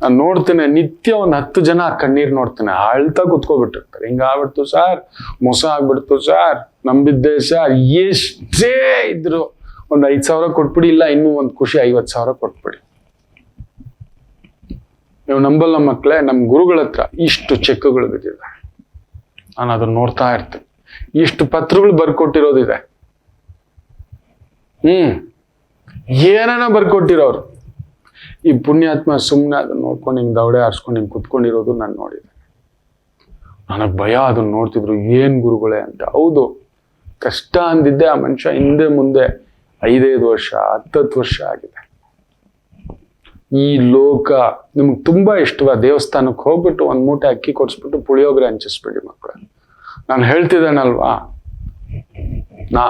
ನಾನು ನೋಡ್ತೇನೆ ನಿತ್ಯ 10 ಜನ ಕಣ್ಣೀರ್ ನೋಡ್ತೇನೆ, ಅಳ್ತಾ ಕುತ್ಕೋಬಿಟ್ಟಿರ್ತಾರೆ. ಹಿಂಗಾಗ್ಬಿಡ್ತು ಸಾರ್, ಮೋಸ ಆಗ್ಬಿಡ್ತು ಸಾರ್, ನಂಬಿದ್ದೆ ಸಾರ್. ಎಷ್ಟೇ ಇದ್ರು 5,000 ಕೊಟ್ಬಿಡಿ, ಇಲ್ಲ ಇನ್ನೂ ಒಂದು ಖುಷಿ 50,000 ಕೊಟ್ಬಿಡಿ. ನೀವು ನಂಬಲ್ಲ ಮಕ್ಕಳೇ, ನಮ್ಮ ಗುರುಗಳ ಹತ್ರ ಇಷ್ಟು ಚೆಕ್ಗಳು ಬಿದ್ದಿದೆ. ನಾನು ಅದನ್ನ ನೋಡ್ತಾ ಇರ್ತೀನಿ. ಇಷ್ಟು ಪತ್ರಗಳು ಬರ್ಕೊಟ್ಟಿರೋದಿದೆ. ಏನೇನೋ ಬರ್ಕೊಟ್ಟಿರೋರು. ಈ ಪುಣ್ಯಾತ್ಮ ಸುಮ್ಮನೆ ಅದನ್ನ ನೋಡ್ಕೊಂಡು ಹಿಂಗೆ ದವಡೆ ಆರಿಸ್ಕೊಂಡು ಹಿಂಗೆ ಕುತ್ಕೊಂಡಿರೋದು ನಾನು ನೋಡಿದೆ. ನನಗೆ ಭಯ, ಅದನ್ನ ನೋಡ್ತಿದ್ರು, ಏನ್ ಗುರುಗಳೇ ಅಂತ. ಹೌದು, ಕಷ್ಟ ಅಂದಿದ್ದೆ ಆ ಮನುಷ್ಯ ಹಿಂದೆ ಮುಂದೆ 5 ವರ್ಷ 10 ವರ್ಷ ಆಗಿದೆ. ಈ ಲೋಕ ನಿಮ್ಗೆ ತುಂಬಾ ಇಷ್ಟವ, ದೇವಸ್ಥಾನಕ್ಕೆ ಹೋಗ್ಬಿಟ್ಟು 1 ಮೂಟೆ ಅಕ್ಕಿ ಕೊಡಿಸ್ಬಿಟ್ಟು ಪುಳಿಯೋಗರೆ ಹಂಚಿಸ್ಬೇಡಿ ಮಕ್ಕಳು. ನಾನು ಹೇಳ್ತಿದ್ದೇನಲ್ವಾ, ನಾ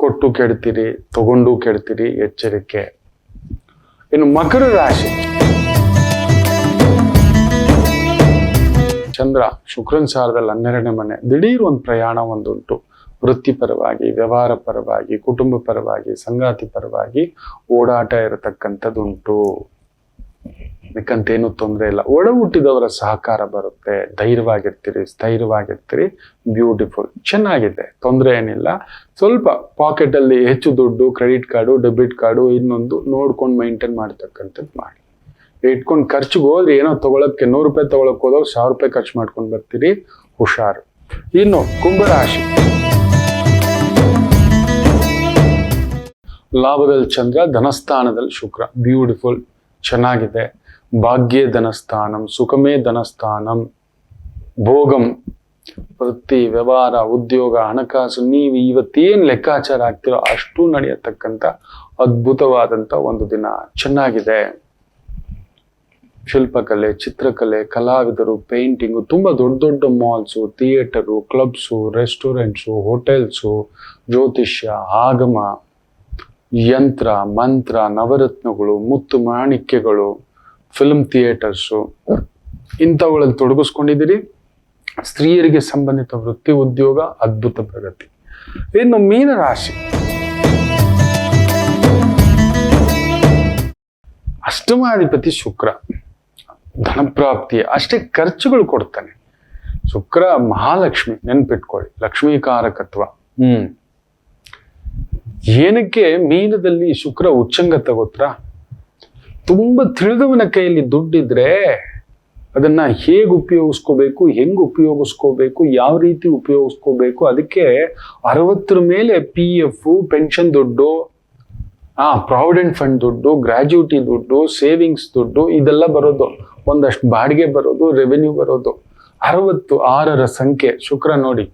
ಕೊಟ್ಟು ಕೆಡ್ತೀರಿ, ತಗೊಂಡು ಕೆಡ್ತೀರಿ, ಎಚ್ಚರಿಕೆ. ಇನ್ನು ಮಕರ ರಾಶಿ, ಚಂದ್ರ ಶುಕ್ರನ್ ಸಾರದಲ್ಲಿ 12ನೇ ಮನೆ. ದಿಢೀರ್ ಒಂದು ಪ್ರಯಾಣ ಒಂದುಂಟು. ವೃತ್ತಿಪರವಾಗಿ, ವ್ಯವಹಾರ ಪರವಾಗಿ, ಕುಟುಂಬ ಪರವಾಗಿ, ಸಂಗಾತಿ ಪರವಾಗಿ ಓಡಾಟ ಇರತಕ್ಕಂಥದ್ದುಂಟು. ಅದಕ್ಕಂತೇನು ತೊಂದರೆ ಇಲ್ಲ. ಒಡ ಹುಟ್ಟಿದವರ ಸಹಕಾರ ಬರುತ್ತೆ. ಧೈರ್ಯವಾಗಿರ್ತೀರಿ, ಸ್ಥೈರ್ಯವಾಗಿರ್ತೀರಿ. ಬ್ಯೂಟಿಫುಲ್, ಚೆನ್ನಾಗಿದೆ, ತೊಂದರೆ ಏನಿಲ್ಲ. ಸ್ವಲ್ಪ ಪಾಕೆಟ್ ಅಲ್ಲಿ ಹೆಚ್ಚು ದುಡ್ಡು, ಕ್ರೆಡಿಟ್ ಕಾರ್ಡು, ಡೆಬಿಟ್ ಕಾರ್ಡು ಇನ್ನೊಂದು ನೋಡ್ಕೊಂಡು ಮೈಂಟೈನ್ ಮಾಡ್ತಕ್ಕಂಥದ್ದು ಮಾಡಿ. ಇಟ್ಕೊಂಡು ಖರ್ಚಿಗೆ ಹೋದ್ರೆ ಏನೋ ತಗೊಳಕ್ಕೆ 100 ರೂಪಾಯಿ ತಗೊಳಕ್ ಹೋದವ್ರು 1000 ರೂಪಾಯಿ ಖರ್ಚು ಮಾಡ್ಕೊಂಡು ಬರ್ತೀರಿ. ಹುಷಾರು. ಇನ್ನು ಕುಂಭರಾಶಿ, ಲಾಭದಲ್ಲಿ ಚಂದ್ರ, ಧನಸ್ಥಾನದಲ್ಲಿ ಶುಕ್ರ. ಬ್ಯೂಟಿಫುಲ್, ಚೆನ್ನಾಗಿದೆ. ಭಾಗ್ಯ ಧನಸ್ಥಾನಂ, ಸುಖಮೇ ಧನಸ್ಥಾನಂ, ಭೋಗಂ, ವೃತ್ತಿ, ವ್ಯವಹಾರ, ಉದ್ಯೋಗ, ಹಣಕಾಸು, ನೀವು ಇವತ್ತೇನ್ ಲೆಕ್ಕಾಚಾರ ಆಗ್ತಿರೋ ಅಷ್ಟು ನಡೆಯತಕ್ಕಂಥ ಅದ್ಭುತವಾದಂಥ ಒಂದು ದಿನ. ಚೆನ್ನಾಗಿದೆ. ಶಿಲ್ಪಕಲೆ, ಚಿತ್ರಕಲೆ, ಕಲಾವಿದರು, ಪೇಂಟಿಂಗು, ತುಂಬಾ ದೊಡ್ಡ ದೊಡ್ಡ malls, theatre, clubs, restaurants, hotels, ಜ್ಯೋತಿಷ್ಯ, ಆಗಮ, ಯಂತ್ರ, ಮಂತ್ರ, ನವರತ್ನಗಳು, ಮುತ್ತು ಮಾಣಿಕ್ಯಗಳು, ಫಿಲ್ಮ್ ಥಿಯೇಟರ್ಸು, ಇಂಥವುಗಳಲ್ಲಿ ತೊಡಗಿಸ್ಕೊಂಡಿದ್ದೀರಿ. ಸ್ತ್ರೀಯರಿಗೆ ಸಂಬಂಧಿತ ವೃತ್ತಿ, ಉದ್ಯೋಗ, ಅದ್ಭುತ ಪ್ರಗತಿ. ಇನ್ನು ಮೀನರಾಶಿ, ಅಷ್ಟಮಾಧಿಪತಿ ಶುಕ್ರ. ಧನಪ್ರಾಪ್ತಿ, ಅಷ್ಟೇ ಖರ್ಚುಗಳು ಕೊಡ್ತಾನೆ. ಶುಕ್ರ ಮಹಾಲಕ್ಷ್ಮಿ, ನೆನ್ಪಿಟ್ಕೊಳ್ಳಿ, ಲಕ್ಷ್ಮೀಕಾರಕತ್ವ. ಏನಕ್ಕೆ ಮೀನದಲ್ಲಿ ಶುಕ್ರ ಉಚ್ಚಂಗ ತಗೋತ್ರ? ತುಂಬಾ ತಿಳಿದವನ ಕೈಯಲ್ಲಿ ದುಡ್ಡಿದ್ರೆ ಅದನ್ನ ಹೇಗೆ ಉಪಯೋಗಿಸ್ಕೋಬೇಕು, ಹೆಂಗ್ ಉಪಯೋಗಿಸ್ಕೋಬೇಕು, ಯಾವ ರೀತಿ ಉಪಯೋಗಿಸ್ಕೋಬೇಕು, ಅದಕ್ಕೆ 60 ಮೇಲೆ PF, ಪೆನ್ಷನ್ ದುಡ್ಡು, ಪ್ರಾವಿಡೆಂಟ್ ಫಂಡ್ ದುಡ್ಡು, ಗ್ರಾಜ್ಯುಟಿ ದುಡ್ಡು, ಸೇವಿಂಗ್ಸ್ ದುಡ್ಡು, ಇದೆಲ್ಲ ಬರೋದು. ಒಂದಷ್ಟು ಬಾಡಿಗೆ ಬರೋದು, ರೆವೆನ್ಯೂ ಬರೋದು. 66ರ ಸಂಖ್ಯೆ ಶುಕ್ರ. ನೋಡಿ,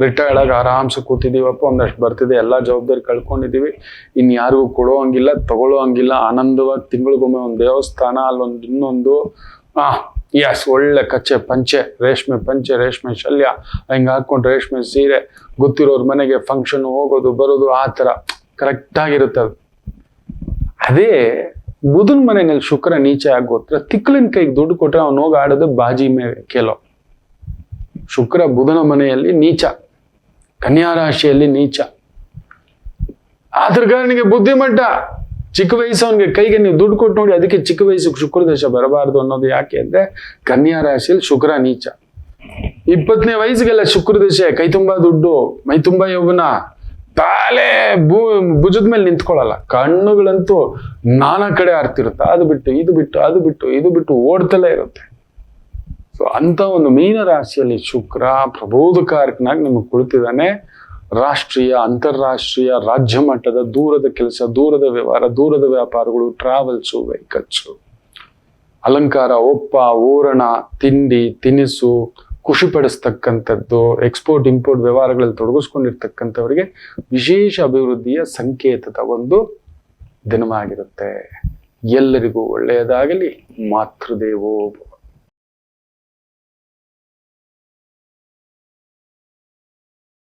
ರಿಟೈರ್ಡ್ ಆಗಿ ಆರಾಮ್ಸೆ ಕೂತಿದೀವಪ್ಪ, ಒಂದಷ್ಟು ಬರ್ತಿದೆ, ಎಲ್ಲಾ ಜವಾಬ್ದಾರಿ ಕಳ್ಕೊಂಡಿದೀವಿ, ಇನ್ ಯಾರಿಗೂ ಕೊಡೋ ಹಂಗಿಲ್ಲ, ತಗೊಳ್ಳೋ ಹಂಗಿಲ್ಲ. ಆನಂದವಾಗಿ ತಿಂಗಳಿಗೊಮ್ಮೆ ಒಂದು ದೇವಸ್ಥಾನ, ಅಲ್ಲೊಂದು ಇನ್ನೊಂದು, ಎಸ್, ಒಳ್ಳೆ ಕಚ್ಚೆ ಪಂಚೆ, ರೇಷ್ಮೆ ಪಂಚೆ, ರೇಷ್ಮೆ ಶಲ್ಯ ಹಿಂಗೆ ಹಾಕೊಂಡು ರೇಷ್ಮೆ ಸೀರೆ, ಗೊತ್ತಿರೋರ್ ಮನೆಗೆ ಫಂಕ್ಷನ್ ಹೋಗೋದು ಬರೋದು, ಆ ಥರ ಕರೆಕ್ಟ್ ಆಗಿರುತ್ತೆ. ಅದೇ ಬುಧನ್ ಮನೆಯಲ್ಲಿ ಶುಕ್ರ ನೀಚ ಆಗೋತ್ರ ತಿಕ್ಕಲಿನ ಕೈಗೆ ದುಡ್ಡು ಕೊಟ್ರೆ ಅವ್ನು ಹೋಗಿ ಆಡೋದು ಬಾಜಿ ಮೇಲೆ ಕೆಲೋ. ಶುಕ್ರ ಬುಧನ ಮನೆಯಲ್ಲಿ ನೀಚ, ಕನ್ಯಾ ರಾಶಿಯಲ್ಲಿ ನೀಚ. ಆದ್ರ ಕಾರಣಿಗೆ ಬುದ್ಧಿಮಟ್ಟ, ಚಿಕ್ಕ ವಯಸ್ಸವನಿಗೆ ಕೈಗೆ ನೀವು ದುಡ್ಡು ಕೊಟ್ಟು ನೋಡಿ. ಅದಕ್ಕೆ ಚಿಕ್ಕ ವಯಸ್ಸಿಗೆ ಶುಕ್ರ ದಶ ಬರಬಾರ್ದು ಅನ್ನೋದು ಯಾಕೆ ಅಂದ್ರೆ ಕನ್ಯಾ ರಾಶಿಯಲ್ಲಿ ಶುಕ್ರ ನೀಚ. 20ನೇ ವಯಸ್ಸಿಗೆಲ್ಲ ಶುಕ್ರ ದಶೆ, ಕೈ ತುಂಬಾ ದುಡ್ಡು, ಮೈ ತುಂಬಾ ಯೌವನ, ತಾಲೆ ಭುಜದ ಮೇಲೆ ನಿಂತ್ಕೊಳ್ಳಲ್ಲ, ಕಣ್ಣುಗಳಂತೂ ನಾನಾ ಕಡೆ ಆರ್ತಿರುತ್ತೆ. ಅದು ಬಿಟ್ಟು ಇದು ಬಿಟ್ಟು, ಅದು ಬಿಟ್ಟು ಇದು ಬಿಟ್ಟು ಓಡ್ತಲೇ ಇರುತ್ತೆ. ಸೊ ಅಂತ ಒಂದು ಮೀನ ರಾಶಿಯಲ್ಲಿ ಶುಕ್ರ ಪ್ರಬೋಧಕಾರಕನಾಗಿ ನಿಮಗೆ ಕುಳಿತಿದ್ದಾನೆ. ರಾಷ್ಟ್ರೀಯ, ಅಂತಾರಾಷ್ಟ್ರೀಯ, ರಾಜ್ಯ ಮಟ್ಟದ ದೂರದ ಕೆಲಸ, ದೂರದ ವ್ಯವಹಾರ, ದೂರದ ವ್ಯಾಪಾರಗಳು, ಟ್ರಾವೆಲ್ಸು, ವೆಹಿಕಲ್ಸು, ಅಲಂಕಾರ, ಒಪ್ಪ, ಓರಣ, ತಿಂಡಿ, ತಿನಿಸು, ಖುಷಿಪಡಿಸ್ತಕ್ಕಂಥದ್ದು, ಎಕ್ಸ್ಪೋರ್ಟ್ ಇಂಪೋರ್ಟ್ ವ್ಯವಹಾರಗಳಲ್ಲಿ ತೊಡಗಿಸ್ಕೊಂಡಿರ್ತಕ್ಕಂಥವರಿಗೆ ವಿಶೇಷ ಅಭಿವೃದ್ಧಿಯ ಸಂಕೇತದ ಒಂದು ದಿನವಾಗಿರುತ್ತೆ. ಎಲ್ಲರಿಗೂ ಒಳ್ಳೆಯದಾಗಲಿ. ಮಾತೃದೇವೋ ಭವ.